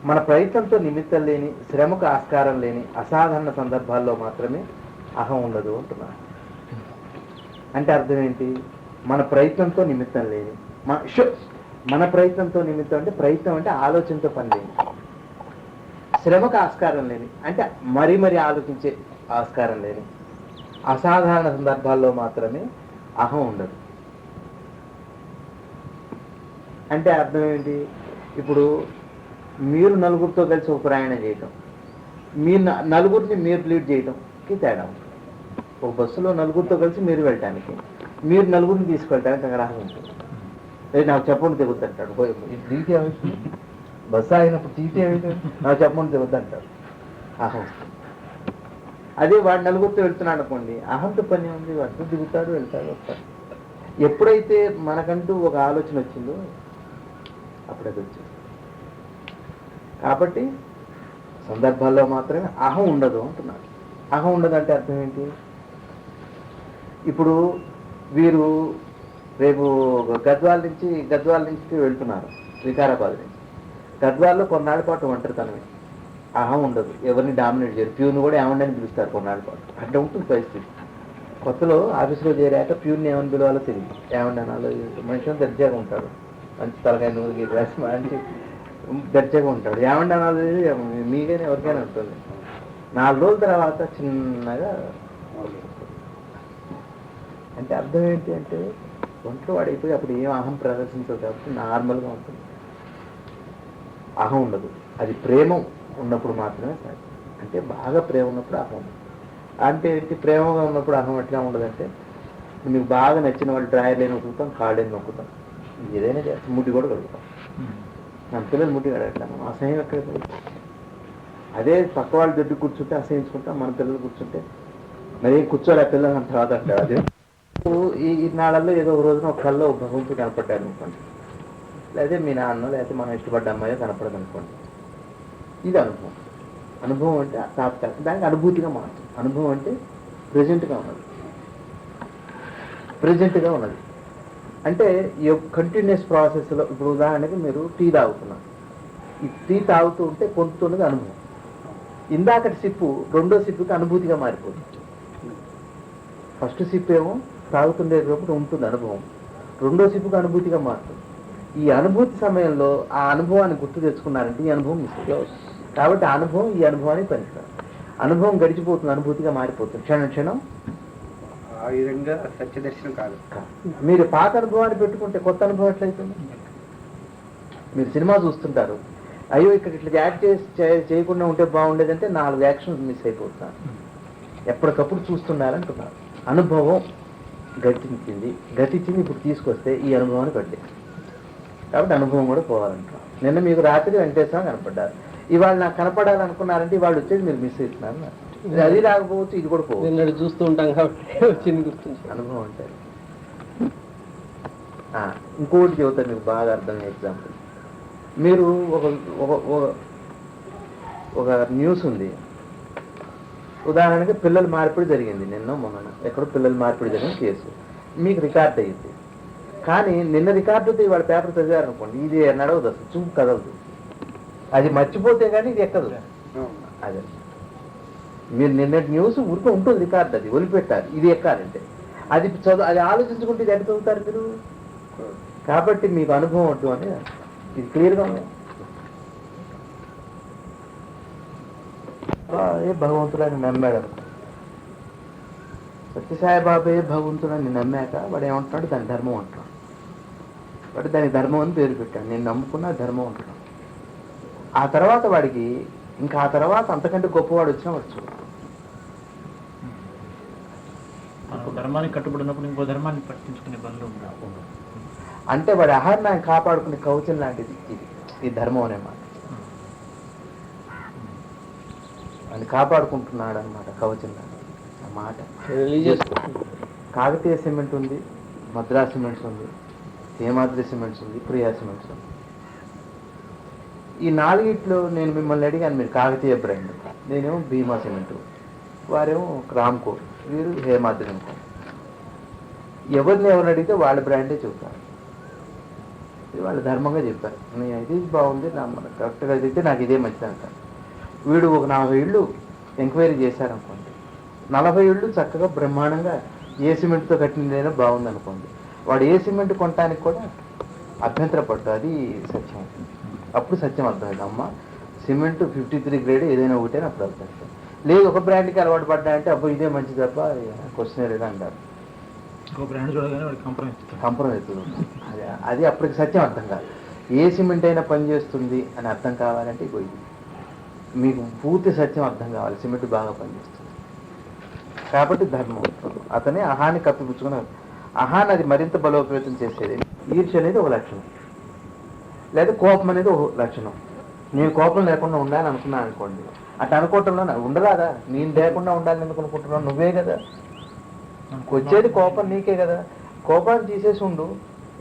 మన ప్రయత్నంతో నిమిత్తం లేని, శ్రమకు ఆస్కారం లేని అసాధారణ సందర్భాల్లో మాత్రమే అహం ఉండదు అంటున్నారు. అంటే అర్థం ఏంటి? మన ప్రయత్నంతో నిమిత్తం లేని, మన ప్రయత్నంతో నిమిత్తం అంటే ప్రయత్నం అంటే ఆలోచనతో పని లేని, శ్రమకు ఆస్కారం లేని అంటే మరీ ఆలోచించే ఆస్కారం లేని అసాధారణ సందర్భాల్లో మాత్రమే అహం ఉండదు. అంటే అర్థం ఏంటి? ఇప్పుడు మీరు నలుగురితో కలిసి ఒక ప్రయాణం చేయటం, మీరు నలుగురిని మీరు లీడ్ చేయటంకి తేడా ఉంటుంది. ఒక బస్సులో నలుగురితో కలిసి మీరు వెళ్ళటానికి, మీరు నలుగురిని తీసుకెళ్ళటానికి అక్కడ అహం ఉంటుంది. నాకు చెప్పండి తెగుద్దంటాడు. దిగితే ఏమైతుంది? బస్సు అయినప్పుడు దిగితే ఏమైతుంది? నాకు చెప్పండి తెగుద్దంటాడు. అహం. అదే వాడు నలుగురితో వెళ్తున్నాడు అనుకోండి, అహంతో పని ఉంది, వాడితో దిగుతాడు, వెళ్తాడు, వస్తాడు. ఎప్పుడైతే మనకంటూ ఒక ఆలోచన వచ్చిందో అప్పుడు అది వచ్చింది. కాబట్టి సందర్భాల్లో మాత్రమే అహం ఉండదు అంటున్నారు. అహం ఉండదు అంటే అర్థం ఏంటి? ఇప్పుడు వీరు రేపు గద్వాల నుంచి వెళ్తున్నారు, వికారాబాద్ నుంచి. గద్వాల్లో కొన్నాళ్ళ పాటు ఒంటరితనమే, అహం ఉండదు, ఎవరిని డామినేట్ చేయరు. ప్యూన్ కూడా ఏమండి అని పిలుస్తారు కొన్నాళ్ళ పాటు. అట్లా ఉంటుంది పరిస్థితి. కొత్తలో ఆఫీస్లో చేరాక ప్యూన్ని ఏమని పిలవాలో తెలియదు, ఏమండి అనాలో. మనిషి దర్జాగా ఉంటాడు, మంచి తలకాయ నూరుకి రాసి మంచి దర్జాగా ఉంటాడు. ఏమండి అనాలో మీకైనా ఎవరికైనా ఉంటుంది. 4 రోజుల తర్వాత చిన్నగా అంటే అర్థం ఏంటి అంటే ఒంట్లో వాడైపోయి అప్పుడు ఏం అహం ప్రదర్శించదు కాబట్టి నార్మల్గా ఉంటుంది, అహం ఉండదు. అది ప్రేమ ఉన్నప్పుడు మాత్రమే సాధ్యం. అంటే బాగా ప్రేమ ఉన్నప్పుడు అహం ఉండదు. అంటే ఏంటి? ప్రేమగా ఉన్నప్పుడు అహం ఎట్లా ఉండదంటే, మీకు బాగా నచ్చిన వాళ్ళు డ్రాయర్లేని నొక్కుతాం, కాళ్ళని నొక్కుతాం, ఏదైనా చేస్తాం, ముడ్డి కూడా కడుగుతాం. మన పిల్లలు ముడ్డి కడగట్లేము, అసహ్యం ఎక్కడ కలుగుతాం. అదే పక్క వాళ్ళు దొడ్డి కూర్చుంటే అసహించుకుంటాం, మన పిల్లలు కూర్చుంటే మరి కూర్చోలే పిల్లలు అంత తర్వాత అంటారు. అదే ఈ నాళ్ళల్లో ఏదో ఒక రోజున ఒక కల్లో ఒక భగవంతుడు కనపడ్డాడు అనుకోండి, లేదా మీ నాన్న లేకపోతే మనం ఇష్టపడ్డ అమ్మాయో కనపడదు అనుకోండి, ఇది అనుభవం. అనుభవం అంటే తాత్కాలిక, దానికి అనుభూతిగా మారుతుంది. అనుభవం అంటే ప్రజెంట్గా ఉన్నది, ప్రజెంట్గా ఉన్నది. అంటే ఈ కంటిన్యూస్ ప్రాసెస్లో ఇప్పుడు ఉదాహరణకి మీరు టీ తాగుతున్నారు. ఈ టీ తాగుతూ ఉంటే పొందుతున్నది అనుభవం. ఇందాకటి సిప్పు రెండో సిప్పుకి అనుభూతిగా మారిపోతుంది. ఫస్ట్ సిప్ ఏమో తాగుతుండేటప్పుడు ఉంటుంది అనుభవం, రెండో సిప్పుకి అనుభూతిగా మారుతుంది. ఈ అనుభూతి సమయంలో ఆ అనుభవాన్ని గుర్తు తెచ్చుకున్నారంటే ఈ అనుభవం మిస్ అవుతుంది. కాబట్టి ఆ అనుభవం ఈ అనుభవానికి పనికిరాదు. అనుభవం గడిచిపోతుంది, అనుభూతిగా మారిపోతుంది క్షణం క్షణం. ఆ విధంగా సత్యదర్శనం కాదు. మీరు పాత అనుభవాన్ని పెట్టుకుంటే కొత్త అనుభవం ఎట్లయితుంది? మీరు సినిమా చూస్తుంటారు, అయ్యో ఇక్కడ ఇట్లా యాక్ట్ చేయకుండా ఉంటే బాగుండేదంటే 4 యాక్షన్స్ మిస్ అయిపోతున్నారు. ఎప్పటికప్పుడు చూస్తున్నారంటున్నారు. అనుభవం గతించింది, ఇప్పుడు తీసుకొస్తే ఈ అనుభవాన్ని కట్టేది. కాబట్టి అనుభవం కూడా పోవాలంటున్నాం. నిన్న మీకు రాత్రి వెంకటేశ్వర కనపడ్డారు, ఇవాళ నాకు కనపడాలనుకున్నారంటే ఇవాళ వచ్చేది మీరు మిస్ అవుతున్నారు. అది రాకపోవచ్చు, ఇది కూడా పోవచ్చు. చూస్తూ ఉంటాం కాబట్టి వచ్చింది గుర్తుంది. అనుభవం అంటే ఇంకోటి చెబుతాను మీకు బాగా అర్థమయ్యే ఎగ్జాంపుల్. మీరు ఒక న్యూస్ ఉంది, ఉదాహరణకి పిల్లల మార్పిడి జరిగింది నిన్న మొన్న, ఎక్కడో పిల్లల మార్పిడి జరిగిన కేసు మీకు రికార్డ్ అయ్యింది. కానీ నిన్న రికార్డుతో ఇవాళ పేపర్ చదివారనుకోండి, ఇది నడవదు, అసలు చూపు కదలదు. అది మర్చిపోతే కానీ ఇది ఎక్కదు. అదే మీరు నిన్నటి న్యూస్ ఊరికే ఉంటుంది రికార్డు, అది వదిలిపెట్టారు, ఇది ఎక్కాలంటే అది అది ఆలోచించుకుంటే ఇది ఎక్కడ చదువుతారు మీరు? కాబట్టి మీకు అనుభవం అంటూ అని ఇది క్లియర్గా ఉంది. ఏ భగవంతుడని నమ్మాడు, సత్యసాయిబాబే భగవంతుడని నమ్మాక వాడు ఏమంటున్నాడు, దాని ధర్మం అంటున్నాడు. వాడు దానికి ధర్మం అని పేరు పెట్టాడు. నేను నమ్ముకున్న ధర్మం అంటున్నాడు. ఆ తర్వాత వాడికి ఇంకా ఆ తర్వాత అంతకంటే గొప్పవాడు వచ్చినా వచ్చు. ధర్మానికి కట్టుబడినప్పుడు ఇంకో ధర్మాన్ని పట్టించుకునే పనులు ఉండవు. అంటే వాడి ఆహారాన్ని కాపాడుకునే కవచం లాంటిది ఇది, ఈ ధర్మం అనే మాట. అది కాపాడుకుంటున్నాడు అనమాట, కవచం లాంటిది ఆ మాట. రిలీజియస్ కాకతీయ సిమెంట్ ఉంది, మద్రాస్ సిమెంట్స్ ఉంది, హేమాద్రి సిమెంట్స్ ఉంది, ప్రియా సిమెంట్స్ ఉంది. ఈ 4 నేను మిమ్మల్ని అడిగాను, మీరు కాకతీయ బ్రాండ్, నేనేమో భీమా సిమెంట్, వారేమో రామ్కో, వీరు హేమాద్రి అనుకో. ఎవరిని అడిగితే వాళ్ళ బ్రాండే చెబుతారు. ఇది వాళ్ళు ధర్మంగా చెప్పారు, నేను ఇది బాగుంది నా కరెక్ట్గా అయితే నాకు ఇదే మంచిది అంటారు. వీడు ఒక 40 ఇళ్ళు ఎంక్వైరీ చేశారనుకోండి, 40 ఇళ్ళు చక్కగా బ్రహ్మాండంగా ఏ సిమెంట్తో కట్టినదైనా బాగుంది అనుకోండి, వాడు ఏ సిమెంట్ కొనడానికి కూడా అభ్యంతరపడ్డు. అది సత్యం. అప్పుడు సత్యం అర్థమైంది, అమ్మ సిమెంట్ 53 గ్రేడ్ ఏదైనా ఒకటే అప్పుడు అర్థం. లేదు ఒక బ్రాండ్కి అలవాటు పడ్డా అంటే అప్పుడు ఇదే మంచిది తప్ప క్వశ్చన్ లేదా అంటారు. కంప్రమైజ్ అది అప్పటికి సత్యం అర్థం కాదు. ఏ సిమెంట్ అయినా పనిచేస్తుంది అని అర్థం కావాలంటే ఇది మీకు పూర్తి సత్యం అర్థం కావాలి, సిమెంట్ బాగా పనిచేస్తుంది. కాబట్టి ధర్మం అతనే అహాన్ని కప్పిపుచ్చుకున్నారు. అహాన్ని అది మరింత బలోపేతం చేసేది. ఈర్ష్య అనేది ఒక లక్షణం, లేదా కోపం అనేది ఒక లక్షణం. నేను కోపం లేకుండా ఉండాలని అనుకున్నాను అనుకోండి, అట్లా అనుకోవటంలో ఉండరాదా? నేను లేకుండా ఉండాలని ఎందుకు అనుకుంటున్నావు? నువ్వే కదా వచ్చేది, కోపం నీకే కదా. కోపాన్ని తీసేసి ఉండు,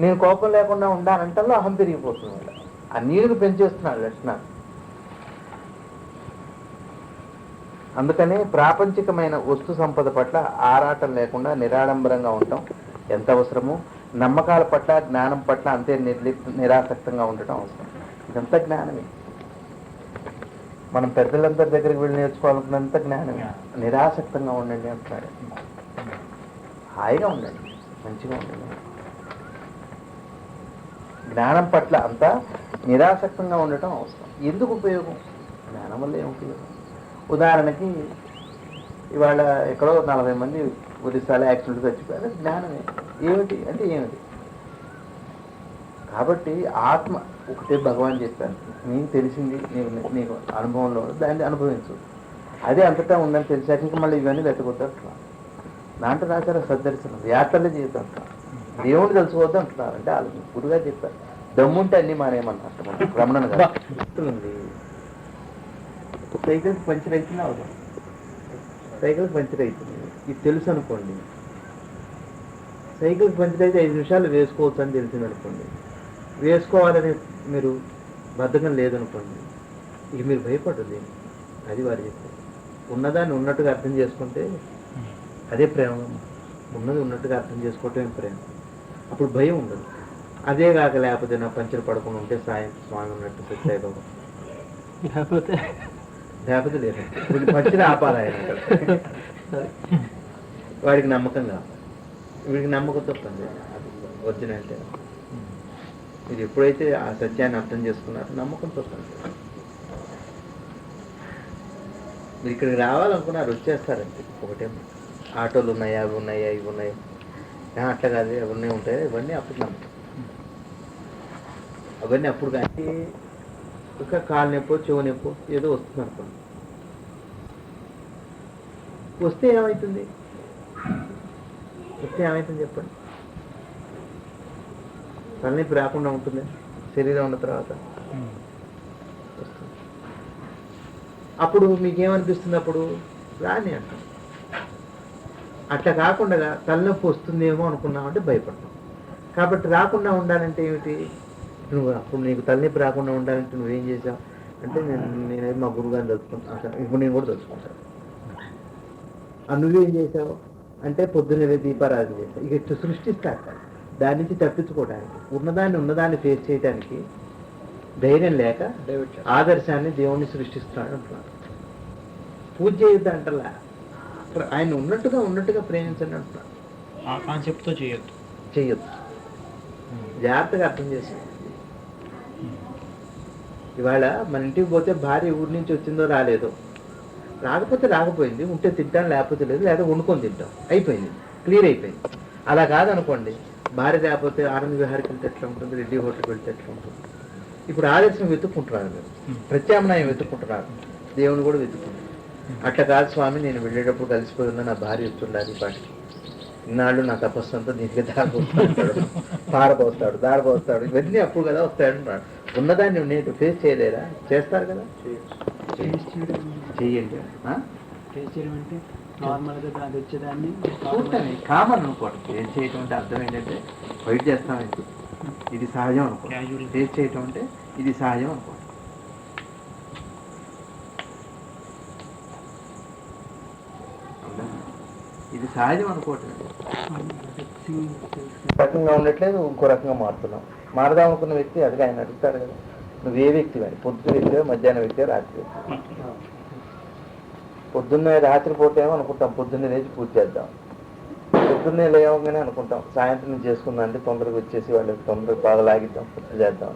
నేను కోపం లేకుండా ఉండాలంటలో అహం పెరిగిపోతుంది. ఆ నీరుని పెంచేస్తున్నాడు లక్షణాలు. అందుకని ప్రాపంచికమైన వస్తు సంపద పట్ల ఆరాటం లేకుండా నిరాడంబరంగా ఉండటం ఎంత అవసరమో, నమ్మకాల పట్ల జ్ఞానం పట్ల అంతే నిరాసక్తంగా ఉండటం అవసరం. ఇదంతా జ్ఞానమే. మనం పెద్దలందరి దగ్గరికి వెళ్ళి నేర్చుకోవాలనుకున్నంత జ్ఞానమే. నిరాసక్తంగా ఉండండి అంటున్నాడు. హాయిగా ఉండండి, మంచిగా ఉండండి. జ్ఞానం పట్ల అంతా నిరాసక్తంగా ఉండటం అవసరం. ఎందుకు ఉపయోగం? జ్ఞానం వల్ల ఏం ఉపయోగం? ఉదాహరణకి ఇవాళ ఎక్కడో 40 మంది ఒరిస్సాలో యాక్సిడెంట్ చచ్చిపోయారు. జ్ఞానమే. ఏమిటి అంటే ఏమిటి? కాబట్టి ఆత్మ ఒకటే భగవాన్ చెప్పాను, నీకు తెలిసింది నీకు అనుభవంలో దాన్ని అనుభవించు. అదే అంతటా ఉందని తెలిసాక ఇంకా మళ్ళీ ఇవన్నీ వెతకొద్దు అంటున్నాను. దాంట్లో రాశారు సద్దర్శనం, యాత్రలే జీవితం అంటున్నారు. దేవుడు తెలుసుకోవద్దు అంటున్నారు. అంటే వాళ్ళు గురుగా చెప్పారు, దమ్ముంటే అన్ని మానేయమంటారు. రమణ గారు సైకిల్కి పంచర్ అవుతుంది, అవసరం సైకిల్కి పంచర్ అవుతుంది, ఇది తెలుసు అనుకోండి. సైకిల్కి పంచర్ అయితే 5 నిమిషాలు వేసుకోవచ్చు అని తెలిసింది అనుకోండి. వేసుకోవాలని మీరు బద్ధకం లేదనుకోండి, ఇక మీరు భయపడదు. అది వారు చెప్పారు. ఉన్నదాన్ని ఉన్నట్టుగా అర్థం చేసుకుంటే అదే ప్రేమ. ఉన్నది ఉన్నట్టుగా అర్థం చేసుకోవటమే ప్రేమ. అప్పుడు భయం ఉండదు. అదే కాక లేకపోతే నా పంచలు పడుకుని ఉంటే స్వామి ఉన్నట్టు సత్యాయిబాబు లేకపోతే లేదు. వీడి పంచలు ఆపాలి ఆయన. వాడికి నమ్మకం కాదు. వీడికి నమ్మకంతో పని లేదు. అది ఒరిజినల్ అంటే మీరు ఎప్పుడైతే ఆ సత్యాన్ని అర్థం చేసుకున్నారో నమ్మకంతో పని లేదు. మీరు ఇక్కడికి రావాలనుకున్నారు, వచ్చేస్తారంటే ఒకటే ఆటోలు ఉన్నాయా, అవి ఉన్నాయా, ఇవి ఉన్నాయి, అట్లా కాదు అవన్నీ ఉంటాయి, ఇవన్నీ అప్పుడు నమ్మకం. అవన్నీ అప్పుడు కానీ ఇంకా కాలు నొప్పో చెవు నొప్పో ఏదో వస్తుంది అనుకోండి. వస్తే ఏమవుతుంది? చెప్పండి. తలనొప్పి రాకుండా ఉంటుంది శరీరం ఉన్న తర్వాత వస్తుంది. అప్పుడు మీకేమనిపిస్తుంది? అప్పుడు రాని అంటాం. అట్లా కాకుండా తలనొప్పి వస్తుందేమో అనుకున్నామంటే భయపడతాం. కాబట్టి రాకుండా ఉండాలంటే ఏమిటి? నువ్వు అప్పుడు నీకు తలనొప్పి రాకుండా ఉండాలంటే నువ్వేం చేసావు అంటే నేనైతే మా గురుగారిని తలుచుకుంటాను. ఇప్పుడు నేను కూడా తలుచుకుంటాను. నువ్వేం చేసావు అంటే పొద్దున్నే దీపారాధన చేశావు. ఇక సృష్టిస్తాక దాని నుంచి తప్పించుకోవడానికి, ఉన్నదాన్ని ఫేస్ చేయడానికి ధైర్యం లేక ఆదర్శాన్ని దేవుణ్ణి సృష్టిస్తున్నాడు అంటున్నాడు. పూజ చేయొద్దు అంటలా, ఆయన ఉన్నట్టుగా ప్రేమించండి అంటున్నాడు. ఆ కాన్సెప్ట్తో చేయొద్దు. జాగ్రత్తగా అర్థం చేసుకో. ఇవాళ మన ఇంటికి పోతే భార్య ఊరి నుంచి వచ్చిందో రాలేదో, రాకపోతే రాకపోయింది, ఉంటే తింటాను లేకపోతే లేదు, లేదా వండుకొని తింటాం, అయిపోయింది, క్లియర్ అయిపోయింది. అలా కాదనుకోండి, భార్య లేకపోతే ఆనంద విహారికి వెళ్తే ఎట్లా ఉంటుంది, రెడ్డి హోటల్కి వెళ్తే ఎట్లా ఉంటుంది. ఇప్పుడు ఆదర్శం వెతుక్కుంటున్నారు మీరు, ప్రత్యామ్నాయం వెతుక్కుంటున్నారు, దేవుని కూడా వెతుక్కుంటున్నారు. అట్లా కాదు స్వామి, నేను వెళ్ళేటప్పుడు కలిసిపోయి ఉన్నా, నా భార్య వస్తుండాలి పాటికి, ఇన్నాళ్ళు నా తపస్సు అంతా దీనికి దారపోస్తాడు, ఇవన్నీ అప్పుడు కదా వస్తాయంటున్నాడు. ఉన్నదాన్ని నేను ఫేస్ చేయలేరా? చేస్తారు కదా, చెయ్యండి. కామన్ అనుకోండి. ఫేస్ చేయటం అంటే అర్థం ఏంటంటే ఫైట్ చేస్తామంటే ఇది సహజం అనుకోండి. ఫేస్ చేయటం అంటే ఇది సహజం అనుకోండి. ఇది సహజం అనుకోవటం. రకంగా ఉండట్లేదు, ఇంకో రకంగా మారుతున్నాం. మారదాం అనుకున్న వ్యక్తి అది ఆయన అడుగుతాడు కదా, నువ్వు ఏ వ్యక్తి అని. పొద్దున్న వ్యక్తి, మధ్యాహ్నం వ్యక్తి, రాత్రి వ్యక్తి. పొద్దున్నే రాత్రి పోతేమో అనుకుంటాం పొద్దున్నే లేచి పూజ చేద్దాం, పొద్దున్నే లేవగానే అనుకుంటాం సాయంత్రం నుంచి చేసుకుందాం అంటే తొందరగా వచ్చేసి వాళ్ళకి తొందరగా బాగా లాగిద్దాం, పూజ చేద్దాం.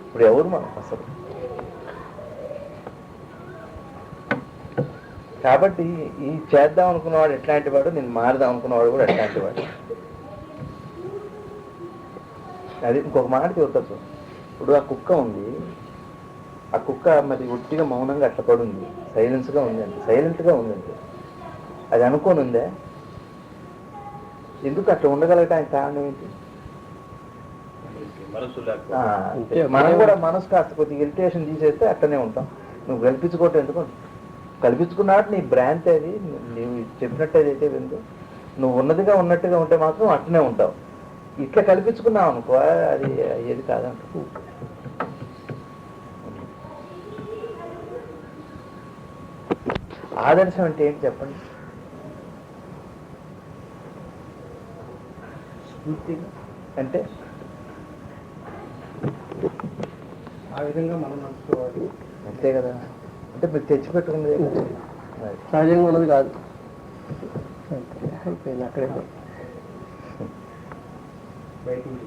ఇప్పుడు ఎవరు మనం అసలు? కాబట్టి ఈ చేద్దాం అనుకున్నవాడు ఎట్లాంటి వాడు, నేను మారదాం అనుకున్నవాడు కూడా ఎట్లాంటి వాడు. అది ఇంకొక మాట చెబుతాను. ఇప్పుడు ఆ కుక్క ఉంది, ఆ కుక్క మరి ఒట్టిగా మౌనంగా అట్లా పడుంది, సైలెన్స్గా ఉందంటే అది అనుకోని ఉందే? ఎందుకు అట్లా ఉండగలగటానికి కారణం ఏంటి? మనం కూడా మనసు కాస్త కొద్దిగా ఇరిటేషన్ తీసేస్తే అట్లనే ఉంటాం. నువ్వు కల్పించుకోవటం ఎందుకు? కల్పించుకున్నాడు నీ భ్రాంతి, అది నువ్వు చెప్పినట్టు ఏదైతే విందు, నువ్వు ఉన్నట్టుగా ఉంటే మాత్రం అట్లనే ఉంటావు. ఇట్లా కల్పించుకున్నావు అనుకో, అది ఏది కాదంట. ఆదర్శం అంటే ఏంటి చెప్పండి? స్ఫూర్తిగా అంటే ఆ విధంగా మనం నడుచుకోవాలి, అంతే కదా. అంటే మీరు తెచ్చిపెట్టుకున్నది సహజంగా ఉన్నది కాదు, అయిపోయింది అక్కడే. బయటికి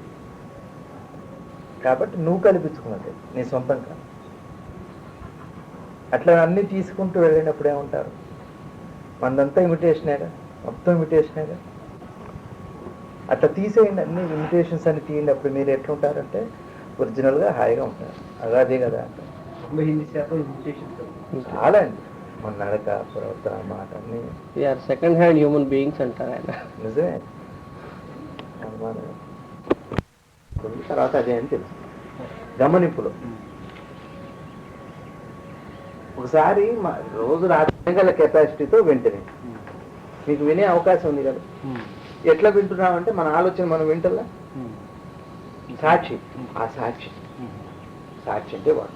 కాబట్టి నువ్వు కల్పించుకున్నది నీ సొంతంగా. అట్లా అన్నీ తీసుకుంటూ వెళ్ళినప్పుడు ఏమంటారు? మనదంతా ఇమిటేషనేగా, మొత్తం ఇమిటేషనేగా. అట్లా తీసేయండి, అన్ని ఇమిటేషన్స్ అన్ని తీయండి. అప్పుడు మీరు ఎట్లుంటారంటే ఒరిజినల్గా హాయిగా ఉంటారు. అదే కదా అంటారు. 90% ఇమిటేషన్. చాలా అండి, మన నడక, ప్రవర్తన, మాట అన్నీ సెకండ్ హ్యాండ్ హ్యూమన్ బీయింగ్స్ అంటారు ఆయన. నిజమే. అనుమానం తర్వాత అదే అని తెలుసు. గమనింపులు ఒకసారి రోజు రాత్రి గల కెపాసిటీతో వింటనే మీకు వినే అవకాశం ఉంది కదా. ఎట్లా వింటున్నామంటే మన ఆలోచన మనం వింటల్లా. సాక్షి, ఆ సాక్షి అంటే వాడు.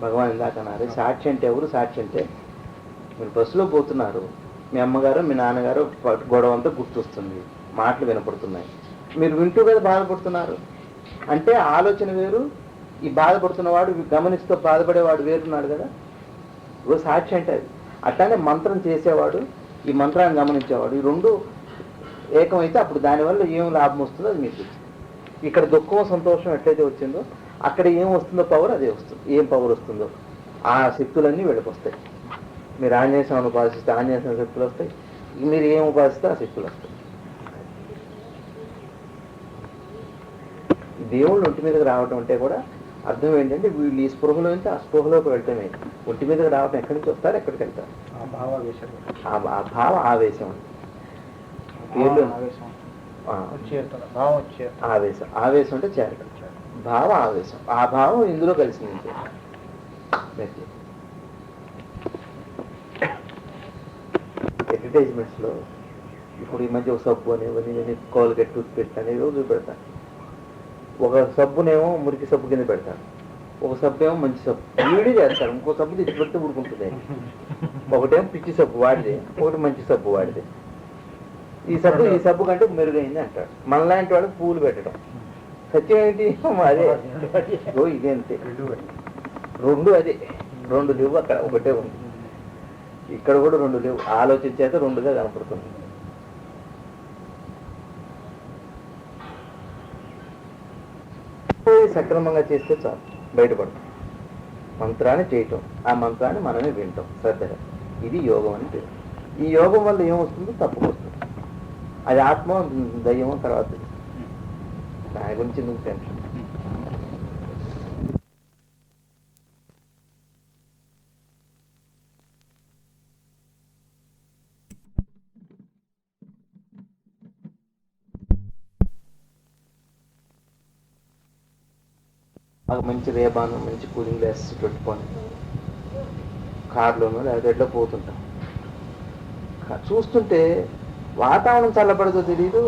భగవాన్ ఇందాక అన్నారు, సాక్షి అంటే ఎవరు? సాక్షి అంటే మీరు బస్సులో పోతున్నారు, మీ అమ్మగారు మీ నాన్నగారు గొడవ అంతా గుర్తొస్తుంది, మాటలు వినపడుతున్నాయి, మీరు వింటూ కదా బాధపడుతున్నారు. అంటే ఆలోచన వేరు, ఈ బాధపడుతున్నవాడు గమనిస్తూ బాధపడేవాడు వేరున్నాడు కదా. ఓ సాక్షి అంటే అది. అట్లానే మంత్రం చేసేవాడు, ఈ మంత్రాన్ని గమనించేవాడు, ఈ రెండు ఏకమైతే అప్పుడు దానివల్ల ఏం లాభం వస్తుందో అది మీకు తెలుస్తుంది. ఇక్కడ దుఃఖం సంతోషం ఎట్లయితే వచ్చిందో అక్కడ ఏం వస్తుందో పవర్ అదే వస్తుంది. ఏం పవర్ వస్తుందో ఆ శక్తులన్నీ వీళ్ళకి వస్తాయి. మీరు ఆంజనేయ స్వామిని ఉపాసిస్తే ఆంజనేయ స్వామి శక్తులు వస్తాయి, మీరు ఏం ఉపాసిస్తే ఆ శక్తులు వస్తాయి. దేవుళ్ళు ఒంటి మీదకి రావటం అంటే కూడా అర్థం ఏంటంటే వీళ్ళు ఈ స్పృహలో నుంచి ఆ స్పృహలోకి వెళ్ళటమే. ఒంటి మీదకి రావటం ఎక్కడి నుంచి వస్తారు, ఎక్కడికి వెళ్తారు. ఆ భావ ఆవేశం పేర్లు ఆవేశం. ఆవేశం అంటే చేరటం, భావ ఆవేశం. ఆ భావం ఇందులో కలిసింది. అడ్వర్టైజ్మెంట్స్ లో ఇప్పుడు ఈ మధ్య ఒక సబ్బు అనేవి కోల్గేట్ టూత్ పేస్ట్ అనేవి రోజు పెడతాను. ఒక సబ్బునేమో మురికి సబ్బు కింద పెడతాను, ఒక సబ్బు ఏమో మంచి సబ్బు వీడి చేస్తారు, ఇంకో సబ్బు తెచ్చి పెడితే ఊరుకుంటుంది. ఒకటేమో పిచ్చి సబ్బు వాడితే, ఒకటి మంచి సబ్బు వాడితే. ఈ సబ్బు కంటే మెరుగైంది అంటాడు. మనలాంటి వాడు పూలు పెట్టడం. సత్యం ఏంటి? అదే ఇదే అంతే. రెండు అదే, రెండు లేవు అక్కడ, ఒకటే ఉంది. ఇక్కడ కూడా రెండు లేవు. ఆలోచించేత రెండుగా కనపడుతుంది. సక్రమంగా చేస్తే చాలు, బయటపడతాం. మంత్రాన్ని చేయటం, ఆ మంత్రాన్ని మనమే వింటాం శ్రద్ధగా. ఇది యోగం అని పేరు. ఈ యోగం వల్ల ఏమొస్తుందో తప్పుకొస్తుంది. అది ఆత్మ దయ్యమో తర్వాత దాని గురించి నువ్వు టెన్షన్. మంచి రేబాను, మంచి కూలింగ్ గ్లాసెస్ పెట్టుకొని కార్లోనో లేదా ఎట్లా పోతుంటాం. చూస్తుంటే వాతావరణం చల్లబడదో తెలియదు,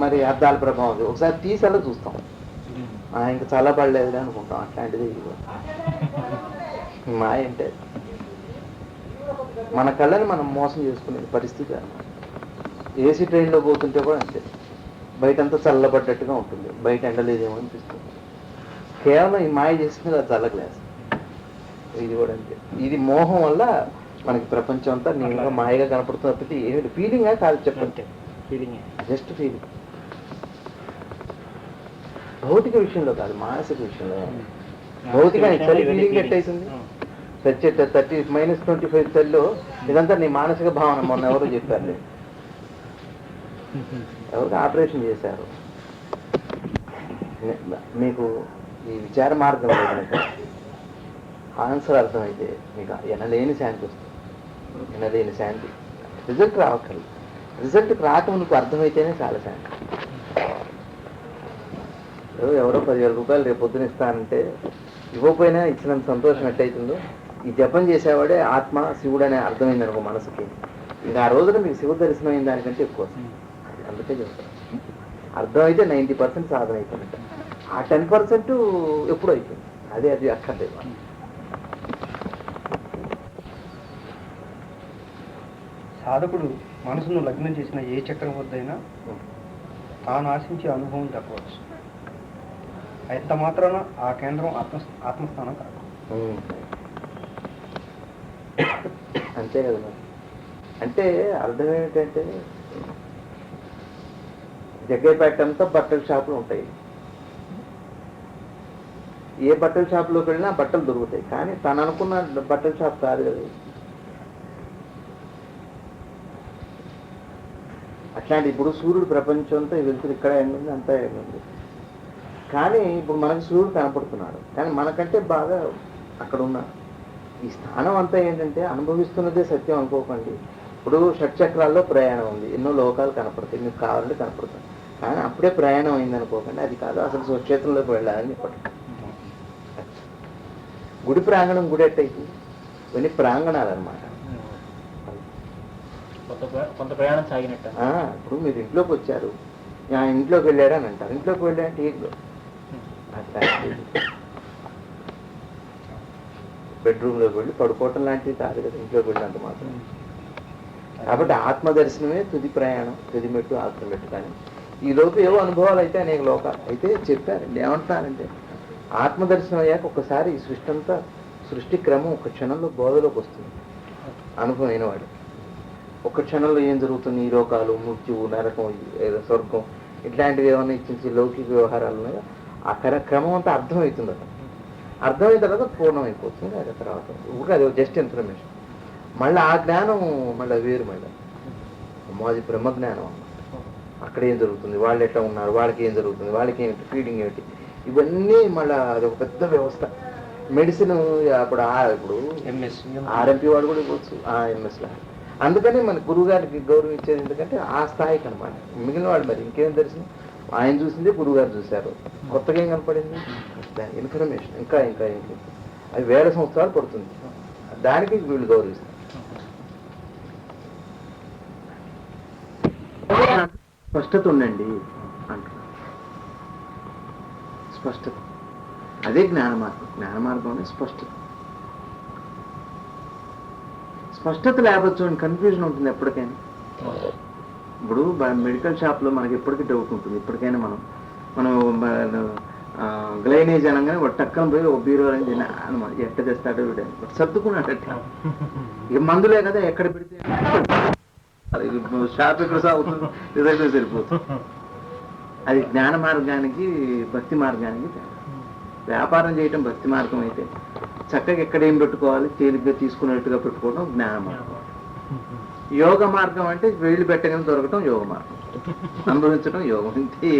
మరి అద్దాల ప్రభావం ఒకసారి తీసేలా చూస్తాం, ఇంకా చల్లబడలేదు అనుకుంటాం. అట్లాంటిది మాయ అంటే మన కళ్ళని మనం మోసం చేసుకునే పరిస్థితి అన్నమాట. ఏసీ ట్రైన్లో పోతుంటే కూడా అంతే, బయటంతా చల్లబడ్డట్టుగా ఉంటుంది, బయట ఎండలేదేమో అనిపిస్తుంది. కేవలం ఈ మాయ చేస్తుంది అది చల్ల గ్లాస్. ఇది కూడా అంతే. ఇది మోహం వల్ల మనకి ప్రపంచం అంతా నీళ్ళగా మాయగా కనపడుతున్నప్పటికీ ఏమిటి ఫీలింగా కాదు, చెప్పంటే ఫీలింగ్, జస్ట్ ఫీలింగ్. భౌతిక విషయంలో కాదు, మానసిక విషయంలో. భౌతికానికి చలి ఫీలింగ్ ఎట్టయితుంది? -25 చలిలో ఇదంతా నీ మానసిక భావన. మొన్న ఎవరో చెప్పారు, ఎవరికి ఆపరేషన్ చేశారు. మీకు ఈ విచార మార్గం కనుక ఆన్సర్ అర్థమైతే మీకు ఎనలేని శాంతి వస్తుంది, ఎనలేని శాంతి. రిజల్ట్ రావక్కర్లేదు, రిజల్ట్కి రాక నీకు అర్థమైతేనే చాలా శాంతి. ఎవరో 10,000 రూపాయలు రేపు పొద్దున ఇస్తానంటే ఇవ్వకపోయినా ఇచ్చినంత సంతోషం ఎట్టయితుందో, ఈ జపం చేసేవాడే ఆత్మ శివుడు అనే అర్థమైంది అనుకో మనసుకి, ఇంకా ఆ రోజున మీకు శివుడు దర్శనం అయిన దానికంటే ఎక్కువ వస్తుంది. అందుకే చెప్తాను, అర్థమైతే 90% సాధన అయిపోయింది, ఆ 10% ఎప్పుడు అయిపోయింది. అది అక్కర్లేదు. సాధకుడు మనసును లగ్నం చేసిన ఏ చక్రం వద్దైనా తాను ఆశించే అనుభవం చెప్పవచ్చు. ఎంత మాత్రాన ఆ కేంద్రం ఆత్మస్థానం కాదు. అంతే కదా మరి. అంటే అర్థం ఏమిటంటే జగ్గైపేట అంతా బట్టల షాపులు ఉంటాయి. ఏ బట్టల షాపులోకి వెళ్ళినా బట్టలు దొరుకుతాయి, కానీ తను అనుకున్న బట్టల షాప్ కాదు కదా. అట్లాంటి ఇప్పుడు సూర్యుడు ప్రపంచం అంతా వెళ్తుంది, ఇక్కడ ఎండుంది, అంతా ఎండుంది. కానీ ఇప్పుడు మనకు సూర్యుడు కనపడుతున్నాడు, కానీ మనకంటే బాగా అక్కడ ఉన్న ఈ స్థానం అంతా ఏంటంటే అనుభవిస్తున్నదే సత్యం అనుకోకండి. ఇప్పుడు షట్చక్రాల్లో ప్రయాణం ఉంది, ఎన్నో లోకాలు కనపడతాయి, మీకు కావాలంటే కనపడతాయి, కానీ అప్పుడే ప్రయాణం అయింది అనుకోకండి. అది కాదు, అసలు స్వక్షేత్రంలోకి వెళ్ళాలని చెప్పండి. గుడి ప్రాంగణం గుడి ఎట్టయితే ఇవన్నీ ప్రాంగణాలు అనమాట. కొంత ప్రయాణం సాగినట్టు. ఇప్పుడు మీరు ఇంట్లోకి వచ్చారు, ఇంట్లోకి వెళ్ళారని అంటారు, ఇంట్లోకి వెళ్ళారంటే ఏంట్లో అట్లా బెడ్రూమ్లోకి వెళ్ళి పడుకోవటం లాంటివి కాదు కదా ఇంట్లోకి వెళ్ళినంత మాత్రం. కాబట్టి ఆత్మదర్శనమే తుది ప్రయాణం, తుది మెట్టు ఆత్మమెట్టు. కానీ ఈ లోపు ఏవో అనుభవాలు అయితే అనేక లోకాలు అయితే చెప్పారండి. ఏమంటున్నారంటే ఆత్మదర్శనం అయ్యాక ఒక్కసారి ఈ సృష్టి అంతా, సృష్టి క్రమం ఒక క్షణంలో బోధలోకి వస్తుంది. అనుభవం అయినవాడు ఒక క్షణంలో ఏం జరుగుతుంది, ఈ లోకాలు, మృత్యువు, నరకం, ఏదో స్వర్గం, ఇట్లాంటివి ఏమైనా ఇచ్చి లౌకిక వ్యవహారాలు ఉన్నాయో ఆ క్రమం అంతా అర్థమవుతుంది. అర్థమైన తర్వాత పూర్ణమైపోతుంది. అది తర్వాత అది జస్ట్ ఇన్ఫర్మేషన్. మళ్ళీ ఆ జ్ఞానం మళ్ళీ వేరు. మళ్ళీ మాది బ్రహ్మజ్ఞానం అన్నమాట. అక్కడ ఏం జరుగుతుంది, వాళ్ళు ఎట్లా ఉన్నారు, వాళ్ళకి ఏం జరుగుతుంది, వాళ్ళకి ఏమిటి, ఫీడింగ్ ఏమిటి, ఇవన్నీ మళ్ళీ అది ఒక పెద్ద వ్యవస్థ. మెడిసిన్ ఇప్పుడు ఆర్ఎంపీ వాడు కూడా ఇవ్వచ్చు ఎంఎస్ లా. అందుకని మన గురువు గారికి గౌరవం ఇచ్చేది ఎందుకంటే ఆ స్థాయికి అనమాట. మిగిలిన వాడు మరి ఇంకేం తెలిసిన ఆయన చూసిందే గురువు గారు చూశారు, కొత్తగా ఏం కనపడింది ఇన్ఫర్మేషన్. ఇంకా ఇంకా ఏంటి, అది వేల సంవత్సరాలు పడుతుంది. దానికి వీళ్ళు గౌరవిస్తారు. స్పష్టత ఉండండి అంటున్నారు. స్పష్టత అదే జ్ఞాన మార్గం. జ్ఞాన మార్గం అనేది స్పష్టత. స్పష్టత లేకపోతే చూడండి కన్ఫ్యూజన్ ఉంటుంది ఎప్పటికైనా. ఇప్పుడు మెడికల్ షాప్లో మనకి ఎప్పటికీ డౌట్ ఉంటుంది. ఇప్పటికైనా మనం గ్లైనేజ్ అనగానే ఒక టక్కన పోయి ఒక బీరో అని అనమాట ఎట్ట తెస్తాడో వీడు సర్దుకున్నాడు. ఇక మందులే కదా, ఎక్కడ పెడితే షాప్ ఎక్కడ సాగుతుంది, రిజల్ట్ సరిపోతుంది. అది జ్ఞాన మార్గానికి భక్తి మార్గానికి తేడా. వ్యాపారం చేయటం భక్తి మార్గం అయితే చక్కగా ఎక్కడ ఏం పెట్టుకోవాలి తేలిగ్గా తీసుకునేట్టుగా పెట్టుకోవడం జ్ఞాన మార్గం. యోగ మార్గం అంటే వేళ్ళు పెట్టగానే దొరకటం యోగ మార్గం, అనుభవించడం యోగం. ఇంతే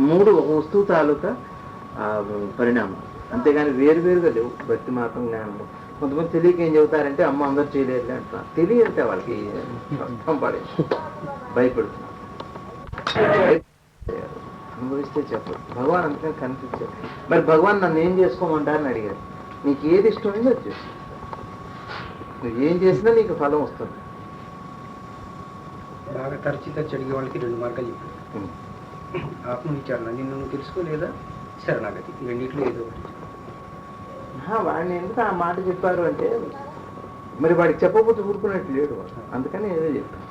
మూడు ఒక వస్తువు తాలూకా పరిణామం, అంతేగాని వేరువేరుగా లేవు. భక్తి మార్గం, జ్ఞానం. కొంతమంది తెలియక ఏం చెబుతారంటే అమ్మ అందరు చేయలేదు అంటున్నారు. తెలియంటే వాళ్ళకి కష్టం పడే భయపడుతున్నారు. అనుభవిస్తే చెప్పదు భగవాన్. అందుకని కనిపించారు. మరి భగవాన్ నన్ను ఏం చేసుకోమంటారని అడిగారు. నీకు ఏది ఇష్టమైందో అది చేసు, నువ్వు ఏం చేసినా నీకు ఫలం వస్తుంది. బాగా తరచి అడిగే వాళ్ళకి రెండు మార్గాలు చెప్పారు. ఆత్మ విచారణ, నిన్ను నువ్వు తెలుసుకోలేదా, శరణాగతి, రెండిట్లో ఏదో ఒకటి. వాడిని ఎందుకు ఆ మాట చెప్పారు అంటే మరి వాడికి చెప్పకపోతే ఊరుకున్నట్టు లేడు వాడు. అందుకని ఏదో చెప్పాను.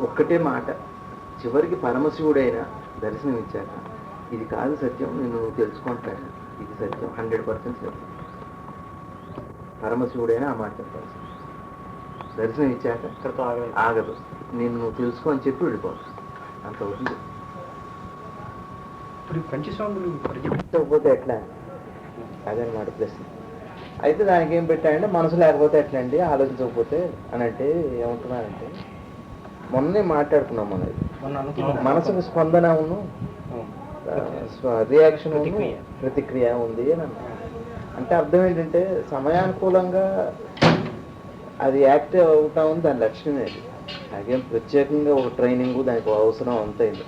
ఒక్కటే మాట చివరికి పరమశివుడైనా దర్శనం ఇచ్చాక ఇది కాదు సత్యం, నేను తెలుసుకుంటాను, ఇది సత్యం, 100% సత్యం. పరమశివుడైనా ఆ మాట చెప్పాలి. దర్శనం ఇచ్చాక ఆగదు, నేను నువ్వు తెలుసుకో అని చెప్పి వెళ్ళిపోవచ్చు. అంత అవుతుంది. ఇప్పుడు పంచస్వాములు పోతే ఎట్లా అదనమాట ప్రశ్న. అయితే దానికి ఏం పెట్టాయంటే మనసు లేకపోతే ఎట్లా అండి, ఆలోచించకపోతే అని అంటే ఏమంటున్నారంటే మొన్నే మాట్లాడుకున్నాం. మనసుకు స్పందన ఉన్ను రియాక్షన్ ప్రతిక్రియ ఉంది అని అన్నారు. అంటే అర్థం ఏంటంటే సమయానుకూలంగా అది యాక్టివ్ అవుతా ఉంది, దాని లక్షణమే. అది అలాగే ప్రత్యేకంగా ఒక ట్రైనింగ్ దానికి అవసరం అంతైంది.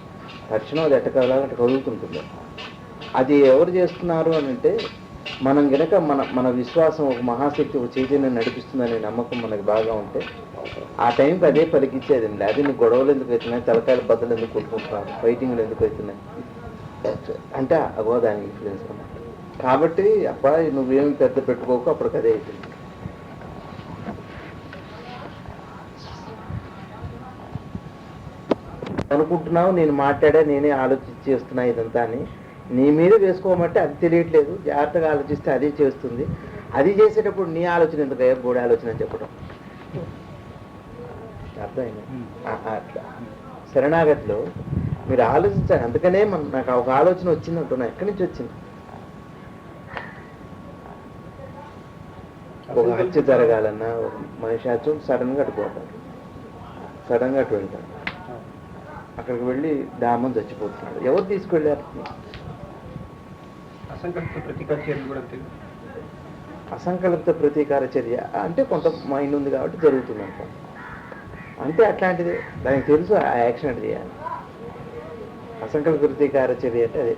తక్షణం అది ఎట్టకాలంటే కదులుతుంటుంది. అది ఎవరు చేస్తున్నారు అని అంటే మనం గనక మన విశ్వాసం ఒక మహాశక్తి, ఒక చైతన్యం నడిపిస్తుందనే నమ్మకం మనకు బాగా ఉంటే ఆ టైంకి అదే పలికిచ్చేది. అది నీకు గొడవలు ఎందుకు అవుతున్నాయి, తలకాయల బద్దలు ఎందుకు కొట్టుకుంటున్నారు, ఫైటింగ్లు ఎందుకు అవుతున్నాయి అంటే అగో దాని ఇన్ఫ్లుయెన్స్ అన్నమాట. కాబట్టి అబ్బాయి నువ్వేమి పెద్ద పెట్టుకోకు, అప్పటికి అదే అవుతుంది. అనుకుంటున్నావు నేను మాట్లాడా, నేనే ఆలోచించి చేస్తున్నా ఇదంతా అని నీ మీద వేసుకోమంటే అది తెలియట్లేదు. జాగ్రత్తగా ఆలోచిస్తే అది చేస్తుంది. అది చేసేటప్పుడు నీ ఆలోచన ఎందుకయ్యా బోడి ఆలోచన అని చెప్పడం అర్థమైంది. అట్లా శరణాగతిలో మీరు ఆలోచించాలి. అందుకనే నాకు ఒక ఆలోచన వచ్చింది అంటున్నా. ఎక్కడి నుంచి వచ్చింది? ఒక హత్య జరగాలన్నా ఒక మనిషి హత్య సడన్గా అటుపోతాడు, సడన్గా అటు వెళ్తాడు. అక్కడికి వెళ్ళి డామం చచ్చిపోతున్నాడు. ఎవరు తీసుకెళ్ళారు? అసంకల్పిత ప్రతీకార చర్యలు కూడా తెలియదు. అసంకల్పిత ప్రతీకార చర్య అంటే కొంత మైండ్ ఉంది కాబట్టి జరుగుతుంది అంట. అంటే అట్లాంటిది దానికి తెలుసు ఆ యాక్షన్ అంటే చేయాలి. అసంకల్పిత ప్రతీకార చర్య అంటే అదే.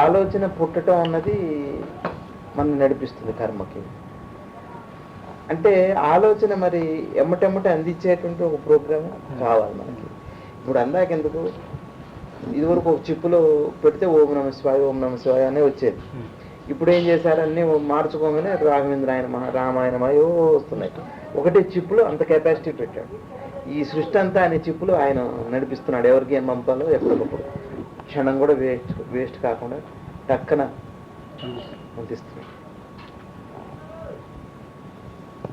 ఆలోచన పుట్టడం అన్నది మనం నడిపిస్తుంది కర్మకి. అంటే ఆలోచన మరి ఎమ్మటెమ్మట అందించేటువంటి ఒక ప్రోగ్రామ్ కావాలి మనకి. ఇప్పుడు అందాకెందుకు ఇదివరకు ఒక చిప్పులో పెడితే ఓం నమ శివాయ ఓం నమ శివాయ అనే వచ్చేది. ఇప్పుడు ఏం చేశారు, అన్నీ మార్చుకోగానే రాఘవేంద్రాయన రామాయణ ఏవో వస్తున్నాయి. ఒకటే చిప్పులో అంత కెపాసిటీ పెట్టాడు. ఈ సృష్టి అంతా ఆయన చిప్పులు ఆయన నడిపిస్తున్నాడు. ఎవరికి ఏం పంపాలో ఎప్పటికప్పుడు క్షణం కూడా వేస్ట్ కాకుండా టక్కన పంపిస్తున్నాడు.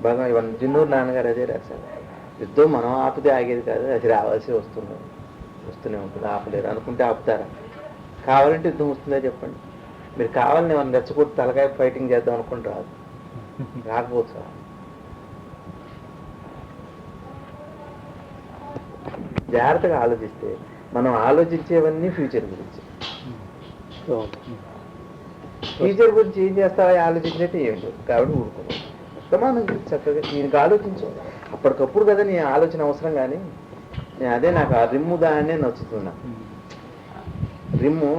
బాగా ఇవన్నీ జిన్నూరు నాన్నగారు అదే రాశారు. యుద్ధం మనం ఆపితే ఆగేది కాదు, అది రావాల్సి వస్తూనే ఉంటుంది. ఆపలేరు అనుకుంటే ఆపుతారా? కావాలంటే యుద్ధం వస్తుందా చెప్పండి. మీరు కావాలని ఏమన్నా రెచ్చగొట్టి తలకాయ ఫైటింగ్ చేద్దాం అనుకుంటే రాదు, రాకపోవచ్చు. జాగ్రత్తగా ఆలోచిస్తే మనం ఆలోచించేవన్నీ ఫ్యూచర్ గురించి. ఫ్యూచర్ గురించి ఏం చేస్తావా ఆలోచించినట్టు ఏం లేదు. కాబట్టి ఊరుకున్నాం వర్తమానం గురించి చక్కగా దీనికి ఆలోచించు. అప్పటికప్పుడు కదా నీ ఆలోచన అవసరం. కానీ అదే నాకు ఆ రిమ్ము దాన్నే నచ్చుతున్నా. రిమ్ము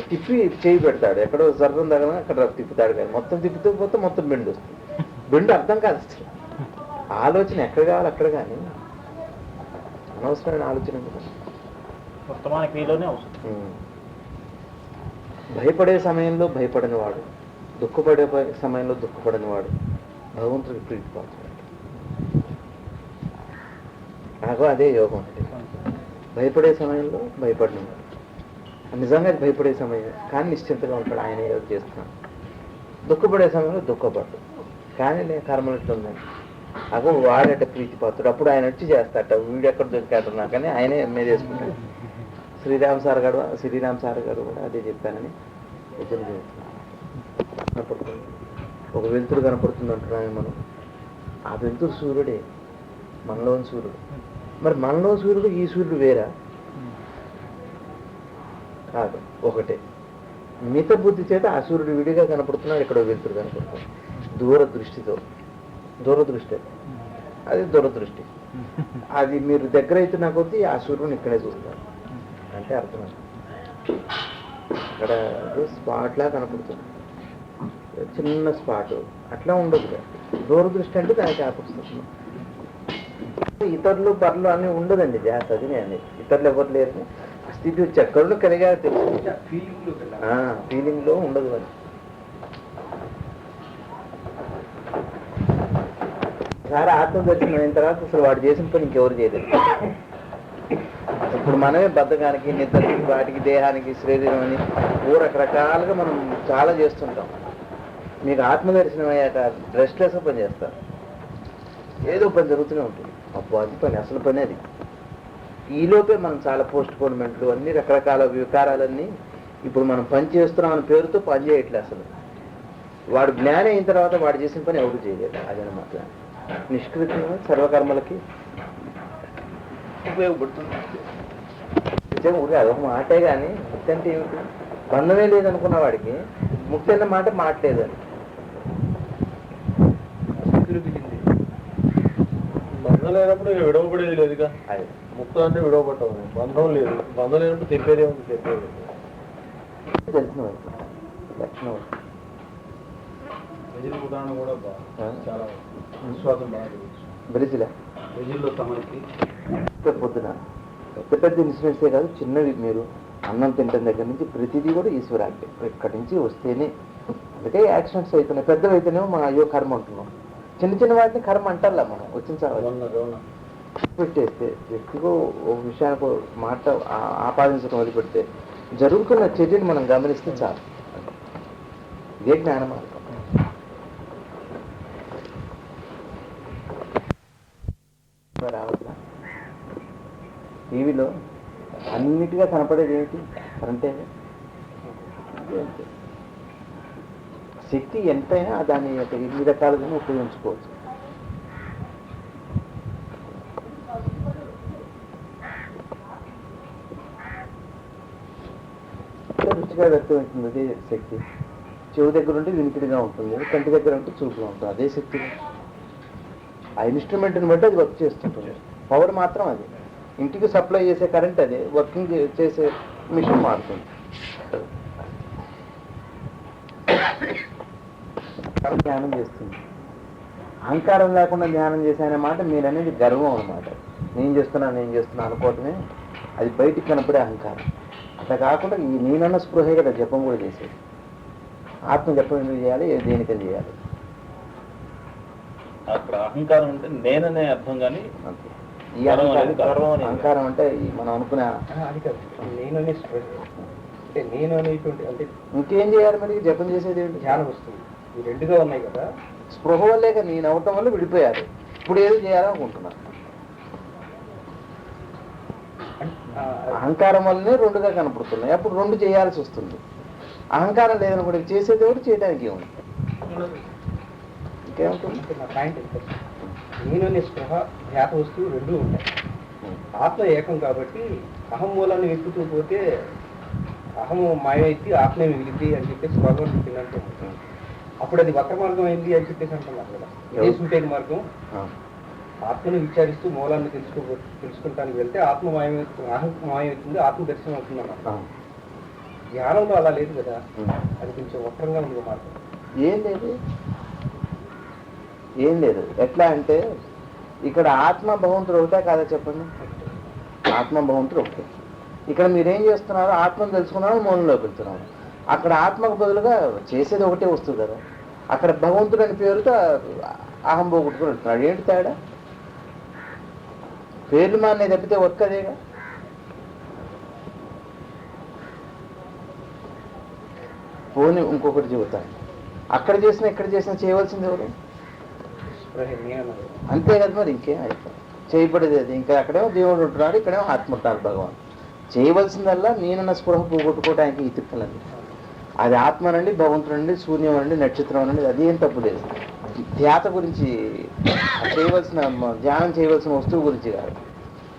తిప్పి చేయి పెడతాడు, ఎక్కడో సర్రం దగ్గర అక్కడ తిప్పుతాడు. కానీ మొత్తం తిప్పుతూ పోతే మొత్తం బెండు వస్తుంది. బెండు అర్థం కాదు అసలు. ఆలోచన ఎక్కడ కావాలి అక్కడ, కానీ అనవసరమైన ఆలోచన వర్తమాన క్రియలోనే అవసరం. భయపడే సమయంలో భయపడని వాడు, దుఃఖపడే సమయంలో దుఃఖపడని వాడు భగవంతుడికి ప్రీతిపాత్రుడు. నాకు అదే యోగం. భయపడే సమయంలో భయపడిన వాడు, నిజంగా భయపడే సమయం కానీ నిశ్చింతగా ఉంటాడు, ఆయన ఏదో చేస్తున్నాడు. దుఃఖపడే సమయంలో దుఃఖపడ్డు కానీ నేను కర్మలట్లు ఉందని అగో వాడట ప్రీతిపాత్రుడు. అప్పుడు ఆయన వచ్చి చేస్తాట, వీడు ఎక్కడ దొరికాడు నాకని ఆయనే మీద వేసుకుంటాడు. శ్రీరామ్ సార్ గారు కూడా అదే చెప్పానని నిజం చేస్తున్నాడు. ఒక వెలుతురు కనపడుతుంది అంటున్నాను మనం. ఆ వెలుతురు సూర్యుడే, మనలోని సూర్యుడు. మరి మనలో సూర్యుడు ఈ సూర్యుడు వేరా? కాదు, ఒకటే. మిత బుద్ధి చేత ఆ సూర్యుడు విడిగా కనపడుతున్నాడు, ఇక్కడ వెలుతురు కనపడుతుంది. దూరదృష్టి అది దురదృష్టి. అది మీరు దగ్గర అవుతున్న కొద్దీ ఆ సూర్యుని ఇక్కడే చూస్తారు అంటే అర్థం. అక్కడ స్పాట్లా కనపడుతుంది, చిన్న స్పాట్ అట్లా ఉండదు. దూరదృష్టి అంటే దానికి ఆపొస్తుంది. ఇతరులు పర్లు అన్నీ ఉండదండి జాగ్రత్త. అది నేను ఇతరులు ఎవరు లేరు. స్థితి చక్కర్లు కలిగా తెలుసు, ఫీలింగ్లో ఉండదు. అది సార్ ఆత్మదర్శనం అయిన తర్వాత అసలు వాడు చేసిన పని ఇంకెవరు చేయలేదు. ఇప్పుడు మనమే బద్ధకానికి, నిద్రకి, వాటికి, దేహానికి, శరీరం అని రకరకాలుగా మనం చాలా చేస్తుంటాం. మీకు ఆత్మదర్శనం అయ్యాక రెస్ట్లెస్గా పని చేస్తారు. ఏదో పని జరుగుతూనే ఉంటుంది. అబ్బో అది పని, అసలు పని అది. ఈలోపే మనం చాలా పోస్ట్ పోన్మెంట్లు అన్ని రకరకాల వికారాలన్నీ ఇప్పుడు మనం పని చేస్తున్నాం అనే పేరుతో పని చేయట్లే. అసలు వాడు జ్ఞానం అయిన తర్వాత వాడు చేసిన పని ఎవరు చేయలేదు. అదనమాట నిష్కృతంగా సర్వకర్మలకి ఉపయోగపడుతుంది. అదొక మాటే. కానీ ముక్తి అంటే ఏమిటి? బంధమే లేదనుకున్న వాడికి ముక్తి అన్న మాట మాట్లేదని. బంధం లేనప్పుడు విడవబడేది లేదుగా. ముక్తం అంటే విడవబడ్డావు, బంధం లేదు. బంధం లేనప్పుడు తెప్పేదే ఉంది. తెప్పేది తెలిసిన లక్షణం. ప్రజల ఉదాహరణ కూడా చాలా విశ్వాసం బాగా బ్రెజిలా ప్రజల్లో తమకి పొద్దున పెద్ద ఇన్సిడెంట్సే కాదు, చిన్నవి మీరు అన్నం తింటాం దగ్గర నుంచి ప్రతిదీ కూడా ఈశ్వరాజ్ఞ. ఇక్కడి నుంచి వస్తేనే అందుకే యాక్సిడెంట్స్ అవుతున్నాయి. పెద్దవి అయితేనేమో మన అయ్యో కర్మ అంటున్నాం. చిన్న చిన్న వాటిని కర్మ అంటారులే. మనం వచ్చిన పెట్టేస్తే వ్యక్తికో ఒక విషయానికి మాట ఆపాదించడం వదిలిపెడితే జరుగుతున్న చర్యని మనం గమనిస్తే చాలు. ఇదే జ్ఞాన మార్గం. రావట్లా టీవీలో అన్నిటిగా కనపడేది ఏమిటి? కరెంటే. శక్తి ఎంతైనా దాన్ని ఎన్ని రకాలుగానే ఉపయోగించుకోవచ్చు. రుచిగా వ్యక్తమవుతుంది అదే శక్తి. చెవు దగ్గర ఉంటే వినికిడిగా ఉంటుంది, కంటి దగ్గర ఉంటే చూపుగా ఉంటుంది. అదే శక్తి. ఆ ఇన్స్ట్రుమెంట్ని బట్టి అది వర్క్ చేస్తుంటుంది. పవర్ మాత్రం అది. ఇంటికి సప్లై చేసే కరెంట్ అదే, వర్కింగ్ చేసే మిషన్ మారుతుంది. ధ్యానం చేస్తుంది. అహంకారం లేకుండా ధ్యానం చేశానే మాట మీరు అనేది గర్వం అన్నమాట. నేను చేస్తున్నా అనుకోవటమే అది బయటికి కనపడే అహంకారం. అట్లా కాకుండా ఈ నేనన్న స్పృహే కదా జపం కూడా చేసేది. ఆత్మ జపం ఎందుకు చేయాలి, దేనికని చేయాలి? అక్కడ అహంకారం అంటే నేననే అర్థం కానీ అంతే. ఈ అహంకారం అంటే మనం అనుకునే అది కాదు, నేను అనే స్పృహ అంటే నేను అనేటువంటి అంటే ఇంకేం చేయాలి మరి? జపం చేసేది ఏంటి? ధ్యానం వస్తుంది. ఈ రెండుగా ఉన్నాయి కదా. స్పృహ వల్లే కదా నేను అవటం వల్ల విడిపోయారు. ఇప్పుడు ఏదో చేయాలనుకుంటున్నాను. అహంకారం వల్లనే రెండుగా కనపడుతున్నాయి. అప్పుడు రెండు చేయాల్సి వస్తుంది. అహంకారం లేదనుకోండి, చేసేది ఎవరు, చేయడానికి ఏముంది, ఇంకేముంటుంది? నా పాయింట్ ఎంత, నేను అనే స్పృహ ధ్యాత వస్తువు రెండూ ఉంటాయి. ఆత్మ ఏకం కాబట్టి అహం మూలాన్ని వెతుకుతూ పోతే అహము మాయమైతే ఆత్మే మిగిలింది అని చెప్పేసి భగవాన్ చెప్పినట్టు. అప్పుడు అది వక్ర మార్గం అయింది అని చెప్పేసి అంటున్నారు కదా. ఇదే సూటైన మార్గం. ఆత్మను విచారిస్తూ మూలాన్ని తెలుసుకుంటానికి వెళ్తే ఆత్మ మాయమవుతుంది, అహం మాయమవుతుంది, ఆత్మ దర్శనం అవుతుంది అన్నారు. ధ్యానంలో అలా లేదు కదా, అది కొంచెం వక్రంగా ఉంది మార్గం. ఏం లేదు. ఎట్లా అంటే ఇక్కడ ఆత్మ భగవంతుడు ఒకటే కాదా చెప్పండి? ఆత్మ భగవంతుడు ఒకటే. ఇక్కడ మీరేం చేస్తున్నారు? ఆత్మను తెలుసుకున్నారు, మూలంలోకి వెళ్తున్నారు. అక్కడ ఆత్మకు బదులుగా చేసేది ఒకటే వస్తుంది కదా. అక్కడ భగవంతుడు అని పేరుతో అహం పోగొట్టుకుని వెళ్తున్నాడు. ఏంటి తేడా? పేర్లు మానే తప్పితే ఒక్కదేగా. పోనీ ఇంకొకటి చెబుతాను, అక్కడ చేసినా ఇక్కడ చేసినా చేయవలసింది ఎవరు? అంతే కదా. మరి ఇంకేం అయిపోయింది, చేయబడేది అది. ఇంకా అక్కడేమో దేవుడు ఉంటున్నాడు, ఇక్కడేమో ఆత్మ ఉంటారు భగవాన్. చేయవలసిందల్లా నేనన్న స్పృహ పోగొట్టుకోవడానికి ఈ తిప్పలండి. అది ఆత్మ నుండి, భగవంతుడు నుండి, శూన్యం నుండి, నక్షత్రం నుండి, అదేం తప్పు లేదు. ధ్యాత గురించి చేయవలసిన, ధ్యానం చేయవలసిన వస్తువు గురించి కాదు.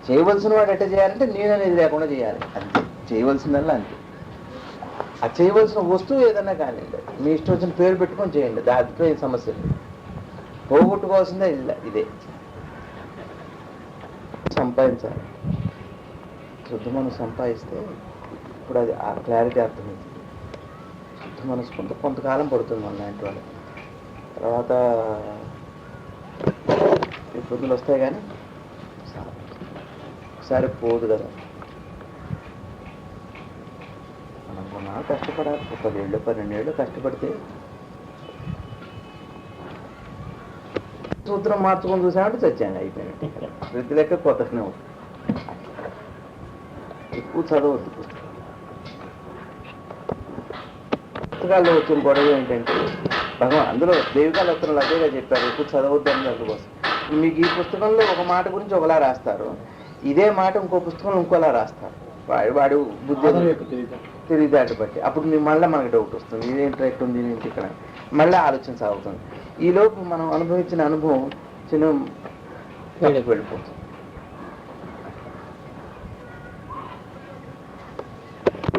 చేయవలసిన వాడు ఎట్లా చేయాలంటే నేను అనేది లేకుండా చేయాలి. అంతే చేయవలసిందల్లా. అంతే. అది చేయవలసిన వస్తువు ఏదన్నా కానీ మీ ఇష్టం వచ్చిన పేరు పెట్టుకొని చేయండి, దాంట్లో ఏం సమస్య లేదు. పోగొట్టుకోవాల్సిందే ఇదే. సంపాదించాలి. శుద్ధ మనసు సంపాదిస్తే ఇప్పుడు అది ఆ క్లారిటీ అర్థమవుతుంది. శుద్ధ మనసు కొంతకాలం పడుతుంది మన లాంటి వాళ్ళు. తర్వాత ఇబ్బందులు వస్తాయి కానీ ఒకసారి పోదు కదా. మనం కొన్నాళ్ళు కష్టపడాలి. 10 ఏళ్ళు 12 ఏళ్ళు కష్టపడితే సూత్రం మార్చుకొని చూసామంటే చచ్చాను, అయిపోయినట్టు. ప్రతి లెక్క కొత్త స్నేహం. ఎక్కువ చదవద్దు పుస్తకాల్లో వచ్చిన గొడవ ఏంటంటే భగవాన్ అందులో దేవికాలత్తులు అదేగా చెప్పారు, ఎక్కువ చదవద్దు అని. అందుకోసం మీకు ఈ పుస్తకంలో ఒక మాట గురించి ఒకలా రాస్తారు, ఇదే మాట ఇంకో పుస్తకంలో ఇంకోలా రాస్తారు. వాడు బుద్ధి తెలివితేట బట్టి అప్పుడు మళ్ళీ మనకి డౌట్ వస్తుంది, ఇదేంటి ఎక్కడ ఉంది, ఇదేంటి ఇక్కడ, మళ్ళీ ఆలోచన సాగుతుంది. ఈలోపు మనం అనుభవించిన అనుభవం చిన్న వెళ్ళిపోతుంది.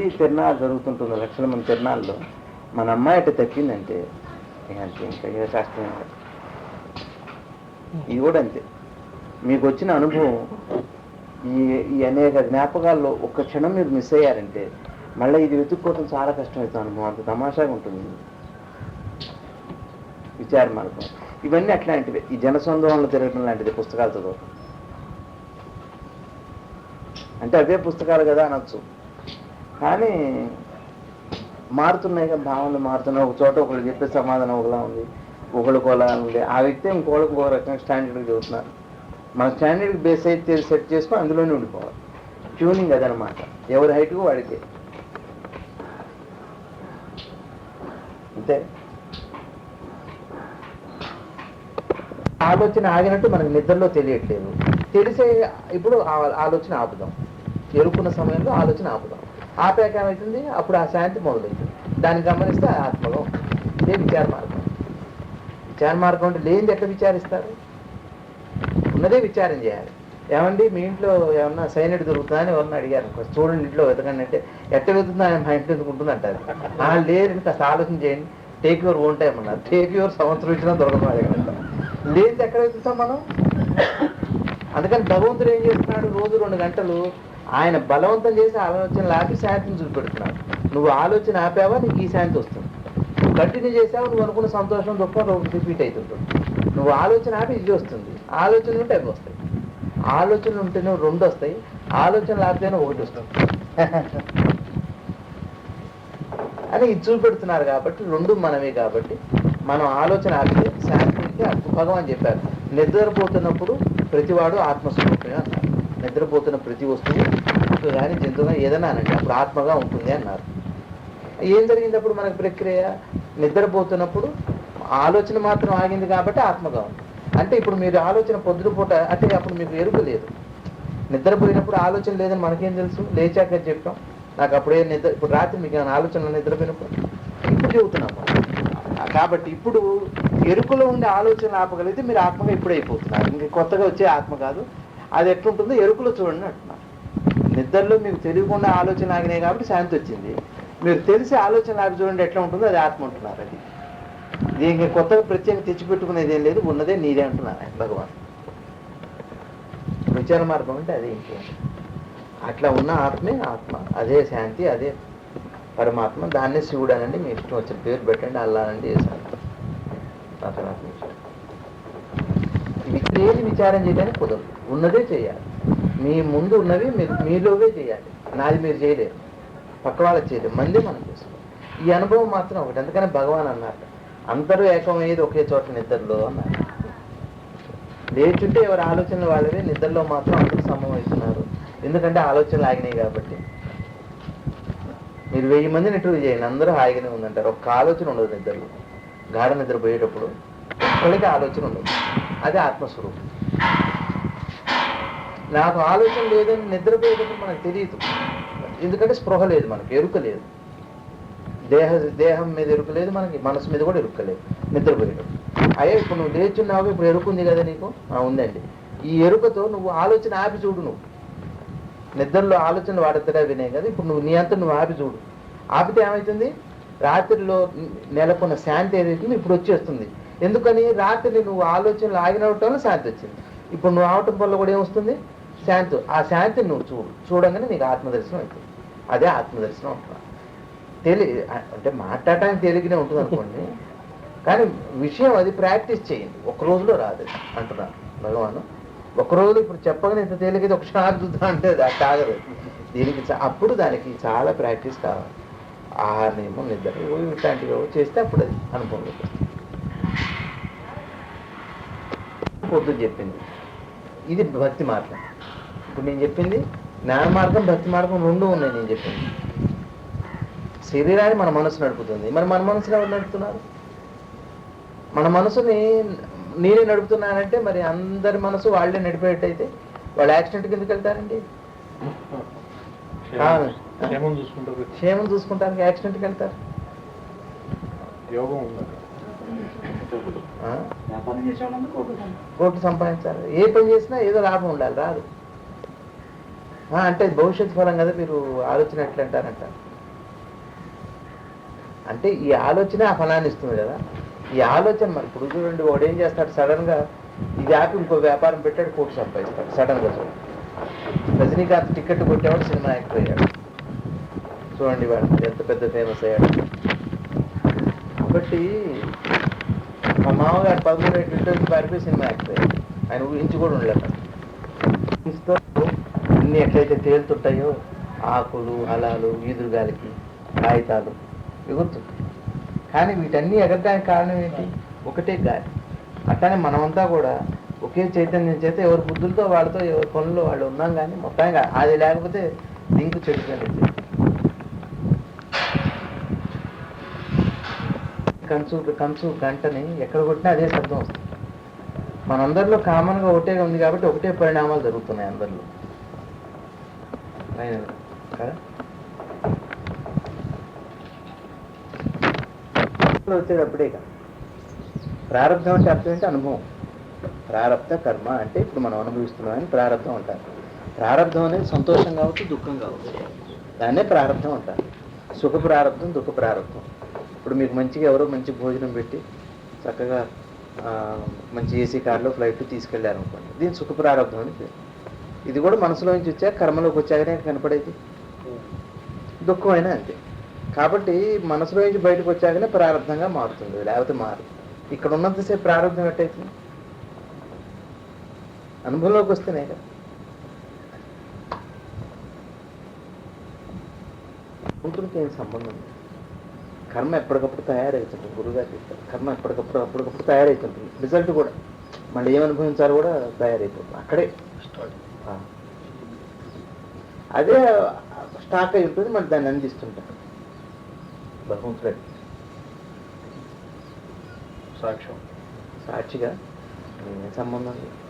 ఈ తిరణాలు జరుగుతుంటుంది, లక్షల మంది తిరణాల్లో మన అమ్మాయి అట్లా తప్పిందంటే అంతే, ఇంకా శాస్త్రం. ఇది కూడా అంతే. మీకు వచ్చిన అనుభవం ఈ అనేక జ్ఞాపకాల్లో ఒక్క క్షణం మీరు మిస్ అయ్యారంటే మళ్ళీ ఇది వెతుక్కోవడం చాలా కష్టమవుతుంది. అనుభవం అంత తమాషాగా ఉంటుంది. విచార మార్గం ఇవన్నీ అట్లాంటివి. ఈ జనసందోహంలో తిరగడం లాంటిది పుస్తకాలు చదవడం అంటే. అవే పుస్తకాలు కదా అనొచ్చు, కానీ మారుతున్నాయి కదా, భావనలు మారుతున్నాయి. ఒక చోట ఒకళ్ళు చెప్పే సమాధానం ఒకలా ఉంది, ఒకళ్ళకి ఒకలా ఉంది. ఆ వ్యక్తి ఇంకోళ్ళకి ఒక రకంగా స్టాండర్డ్కి చదువుతున్నారు. మన స్టాండర్డ్కి బేస్ అయితే సెట్ చేసుకొని అందులోనే ఉండిపోవాలి. ట్యూనింగ్ అదనమాట, ఎవరి హైట్కు వాడికి. అంతే. ఆలోచన ఆగినట్టు మనకు నిద్రలో తెలియట్లేదు. తెలిసే ఇప్పుడు ఆలోచన ఆపుదాం. ఎరుకున్న సమయంలో ఆలోచన ఆపుదాం. ఆపాక ఏమవుతుంది? అప్పుడు ఆ శాంతి మొదలవుతుంది. దాన్ని గమనిస్తే ఆత్మలో. ఇదే విచార మార్గం. విచార మార్గం అంటే లేనిది ఎట్లా విచారిస్తారు? ఉన్నదే విచారం చేయాలి. ఏమండి మీ ఇంట్లో ఏమన్నా సైనడ్ దొరుకుతుందని ఎవరన్నా అడిగారు, చూడండి ఇంట్లో వెతకండి అంటే ఎట్ట వెతుకుతుందా మా ఇంట్లో ఎందుకుంటుంది అంటారు. లేదండి కాస్త ఆలోచన చేయండి, టేక్ యువర్ ఓన్ టైం అన్నారు. టేక్ యువర్ సంవత్సరం ఇచ్చినా దొరకదు మా దగ్గర. లేనిది ఎక్కడ వెతుకుతాం మనం? అందుకని భగవంతుడు ఏం చేస్తున్నాడు? రోజు 2 గంటలు ఆయన బలవంతం చేసి ఆలోచనలు ఆపి శాంతిని చూపెడుతున్నాడు. నువ్వు ఆలోచన ఆపావా, నీకు ఈ శాంతి వస్తుంది. నువ్వు కంటిన్యూ చేసావు, నువ్వు అనుకున్న సంతోషం దుఃఖం రిపీట్ అవుతుంటుంది. నువ్వు ఆలోచన ఆపి ఇది వస్తుంది, ఆలోచనలు ఉంటే అవి వస్తాయి. ఆలోచనలు ఉంటేనే 2 వస్తాయి, ఆలోచనలు ఆపితేనే 1 వస్తుంది. అని ఇది చూపెడుతున్నారు. కాబట్టి రెండు మనమే. కాబట్టి మనం ఆలోచన ఆపితే శాంతికి భగవాన్ చెప్పారు, నిద్రపోతున్నప్పుడు ప్రతివాడు ఆత్మస్వరూపమే అన్నారు. నిద్రపోతున్న ప్రతి వస్తువు కానీ జంతువుగా ఏదైనా అనండి అప్పుడు ఆత్మగా ఉంటుంది అన్నారు. ఏం జరిగింది అప్పుడు మనకు ప్రక్రియ? నిద్రపోతున్నప్పుడు ఆలోచన మాత్రం ఆగింది కాబట్టి ఆత్మగా ఉంది. అంటే ఇప్పుడు మీరు ఆలోచన పొద్దుపూట అంటే అప్పుడు మీకు ఎరుక లేదు. నిద్రపోయినప్పుడు ఆలోచన లేదని మనకేం తెలుసు? లేచాక చెప్పాం. నాకు అప్పుడే ఇప్పుడు రాత్రి మీకు ఏమైనా ఆలోచనలు నిద్రపోయినప్పుడు ఇప్పుడు చెబుతున్నాము. కాబట్టి ఇప్పుడు ఎరుకలో ఉండే ఆలోచనలు ఆపగలిగితే మీరు ఆత్మగా ఇప్పుడే అయిపోతున్నారు. ఇంక కొత్తగా వచ్చే ఆత్మ కాదు. అది ఎట్లుంటుందో ఎరుకలో చూడండి అంటున్నారు. నిద్రలో మీకు తెలియకుండా ఆలోచన ఆగినాయి కాబట్టి శాంతి వచ్చింది. మీరు తెలిసి ఆలోచన ఆపి చూడండి ఎట్లా ఉంటుందో అది ఆత్మ అంటున్నారు. అది దీనికి కొత్తగా ప్రత్యేకంగా తెచ్చిపెట్టుకునేది ఏం లేదు, ఉన్నదే నీదే అంటున్నారు ఆయన భగవాన్. విచార మార్గం అంటే అదే. ఇంకేం అట్లా ఉన్న ఆత్మే ఆత్మ, అదే శాంతి, అదే పరమాత్మ. దాన్నే శివుడు అనండి, మీ ఇష్టం వచ్చిన పేరు పెట్టండి, అల్లా అనండి, వేసాను. ఏది విచారం చేయడానికి కుదరదు, ఉన్నదే చేయాలి. మీ ముందు ఉన్నవి మీరు మీలోవే చేయాలి. నాది మీరు చేయలేరు, పక్క వాళ్ళకి చేయలేరు, మంది మనం చేసుకోవాలి. ఈ అనుభవం మాత్రం ఒకటి. అందుకని భగవాన్ అన్నారు, అందరూ ఏకమయ్యేది ఒకే చోట నిద్రలో అన్నారు. లేచుంటే ఎవరి ఆలోచనలు వాళ్ళవే, నిద్రలో మాత్రం అందరూ సమమవుతున్నారు. ఎందుకంటే ఆలోచనలు ఆగినాయి కాబట్టి. మీరు 1000 మందిని ఇంటర్వ్యూ చేయండి, అందరూ హాయిగానే ఉందంటారు. ఒక్క ఆలోచన ఉండదు నిద్రలో. గాఢ నిద్రపోయేటప్పుడు ఒక్కడికి ఆలోచన ఉండదు. అదే ఆత్మస్వరూపం. నాకు ఆలోచన లేదని నిద్రపోయేటప్పుడు మనకు తెలియదు. ఎందుకంటే స్పృహ లేదు, మనకు ఎరుక లేదు. దేహం మీద ఎరుక లేదు, మనకి మనసు మీద కూడా ఎరుక లేదు నిద్రపోయేటప్పుడు. అయ్యా ఇప్పుడు నువ్వు లేచున్నావు, ఇప్పుడు ఎరుకుంది కదా నీకు. ఉందండి. ఈ ఎరుకతో నువ్వు ఆలోచన ఆపి చూడు. నువ్వు నిద్రలో ఆలోచనలు వాడతాడా వినే కదా. ఇప్పుడు నువ్వు నీ అంతా నువ్వు ఆపి చూడు. ఆపితే ఏమవుతుంది? రాత్రిలో నెలకొన్న శాంతి ఏదైతుంది ఇప్పుడు వచ్చేస్తుంది. ఎందుకని? రాత్రి నువ్వు ఆలోచనలు ఆగినవటం వల్ల శాంతి వచ్చింది. ఇప్పుడు నువ్వు ఆవటం వల్ల కూడా ఏమొస్తుంది? శాంతి. ఆ శాంతిని నువ్వు చూడంగానే నీకు ఆత్మదర్శనం అవుతుంది. అదే ఆత్మదర్శనం అంటున్నా. అంటే మాట్లాడటానికి తేలికనే ఉంటుంది అనుకోండి, కానీ విషయం అది ప్రాక్టీస్ చేయండి. ఒక రోజులో రాదు అంటున్నాను భగవాను. ఒక రోజులో ఇప్పుడు చెప్పగానే ఇంత తేలికైతే ఒకసారి చూద్దాం అంటే అది కాగదు. దీనికి అప్పుడు దానికి చాలా ప్రాక్టీస్ కావాలి. ఆహారమేమో నిద్ర ఇట్లాంటివి చేస్తే అప్పుడు అది అనుభవంలోకి వస్తుంది. పొద్దు చెప్పింది ఇది భక్తి మార్గం. ఇప్పుడు నేను చెప్పింది జ్ఞాన మార్గం, భక్తి మార్గం రెండు ఉన్నాయి. నేను చెప్పింది శరీరాన్ని మన మనసు నడుపుతుంది. మరి మన మనసుని ఎవరు నడుపుతున్నారు? మన మనసుని నేనే నడుపుతున్నానంటే మరి అందరి మనసు వాళ్ళే నడిపేటైతే వాళ్ళు యాక్సిడెంట్ కిందకి వెళ్తారండి. క్షేమం చూసుకుంటానికి యాక్సిడెంట్కి వెళ్తారు. కోట్లు సంపాదించాలి. ఏ పని చేసినా ఏదో లాభం ఉండాలి, రాదు. అంటే భవిష్యత్ ఫలం కదా, మీరు ఆలోచన ఎట్లా అంటారంటారు. అంటే ఈ ఆలోచన ఆ ఫలాన్ని ఇస్తుంది కదా. ఈ ఆలోచన మరి ఇప్పుడు చూడండి, వాడు ఏం చేస్తాడు? సడన్ గా ఇది ఆపి ఇంకో వ్యాపారం పెట్టాడు, కోట్లు సంపాదిస్తాడు సడన్ గా. చూడండి, రజనీకాంత్ టికెట్ కొట్టేవాడు సినిమా యాక్టర్ అయ్యాడు. చూడండి వాడు ఎంత పెద్ద ఫేమస్ అయ్యాడు. కాబట్టి మా మామగారు 13 ఇంటర్వ్యూ పారిపోయి సినిమా యాక్టర్ అయ్యాడు. ఆయన ఊహించి కూడా ఉండలేక. అన్ని ఎట్లయితే తేలుతుంటాయో ఆకులు, అలాలు, ఈదురుగాలికి కాగితాలు ఎగురుతుంటాయి. కానీ వీటన్నీ ఎగరడానికి కారణం ఏంటి? ఒకటే గాలి. అట్లానే మనమంతా కూడా ఒకే చైతన్యం చేత ఎవరి బుద్ధులతో వాళ్ళతో ఎవరి పనుల్లో వాళ్ళు ఉన్నాం. కానీ మొత్తంగా అది లేకపోతే లింకు చెడిపోయింది. కంచు గంటని ఎక్కడ కొట్టినా అదే శబ్దం వస్తుంది. మనందరిలో కామన్గా ఒకటే ఉంది కాబట్టి ఒకటే పరిణామాలు జరుగుతున్నాయి అందరిలో కదా. వచ్చేటప్పుడే కదా ప్రారంభం అంటే అర్థం ఏంటి? అనుభవం. ప్రారంభ కర్మ అంటే ఇప్పుడు మనం అనుభవిస్తున్నామని ప్రారంభం అంటారు. ప్రారంభం అనేది సంతోషం కావచ్చు, దుఃఖం కావచ్చు, దాన్నే ప్రారంభం అంటారు. సుఖ ప్రారంభం, దుఃఖ ప్రారంభం. ఇప్పుడు మీకు మంచిగా ఎవరో మంచి భోజనం పెట్టి చక్కగా మంచి ఏసీ కార్లో ఫ్లైట్ తీసుకెళ్ళారు అనుకోండి, దీని సుఖ ప్రారంభం అని పేరు. ఇది కూడా మనసులో నుంచి వచ్చాక కర్మలోకి వచ్చాకనే కనపడేది. దుఃఖమైనా అంతే. కాబట్టి మనసులో నుంచి బయటకు వచ్చాకనే ప్రారంభంగా మారుతుంది, లేకపోతే మారు. ఇక్కడ ఉన్నంతసేపు ప్రారంభం ఎట్టయితుంది? అనుభవంలోకి వస్తేనే కదా. కూతురికి ఏం సంబంధం లేదు. కర్మ ఎప్పటికప్పుడు తయారవుతుంటుంది. గురుగారు చెప్తారు కర్మ అప్పటికప్పుడు తయారవుతుంటుంది. రిజల్ట్ కూడా మళ్ళీ ఏమనుభవించాలో కూడా తయారైపోతుంది అక్కడే. ఆ. అదే స్టాక్ అయి ఉంటుంది, మళ్ళీ దాన్ని అందిస్తుంటారు భగవంతుడే సాక్ష్యం సాక్షిగా. సంబంధం లేదు.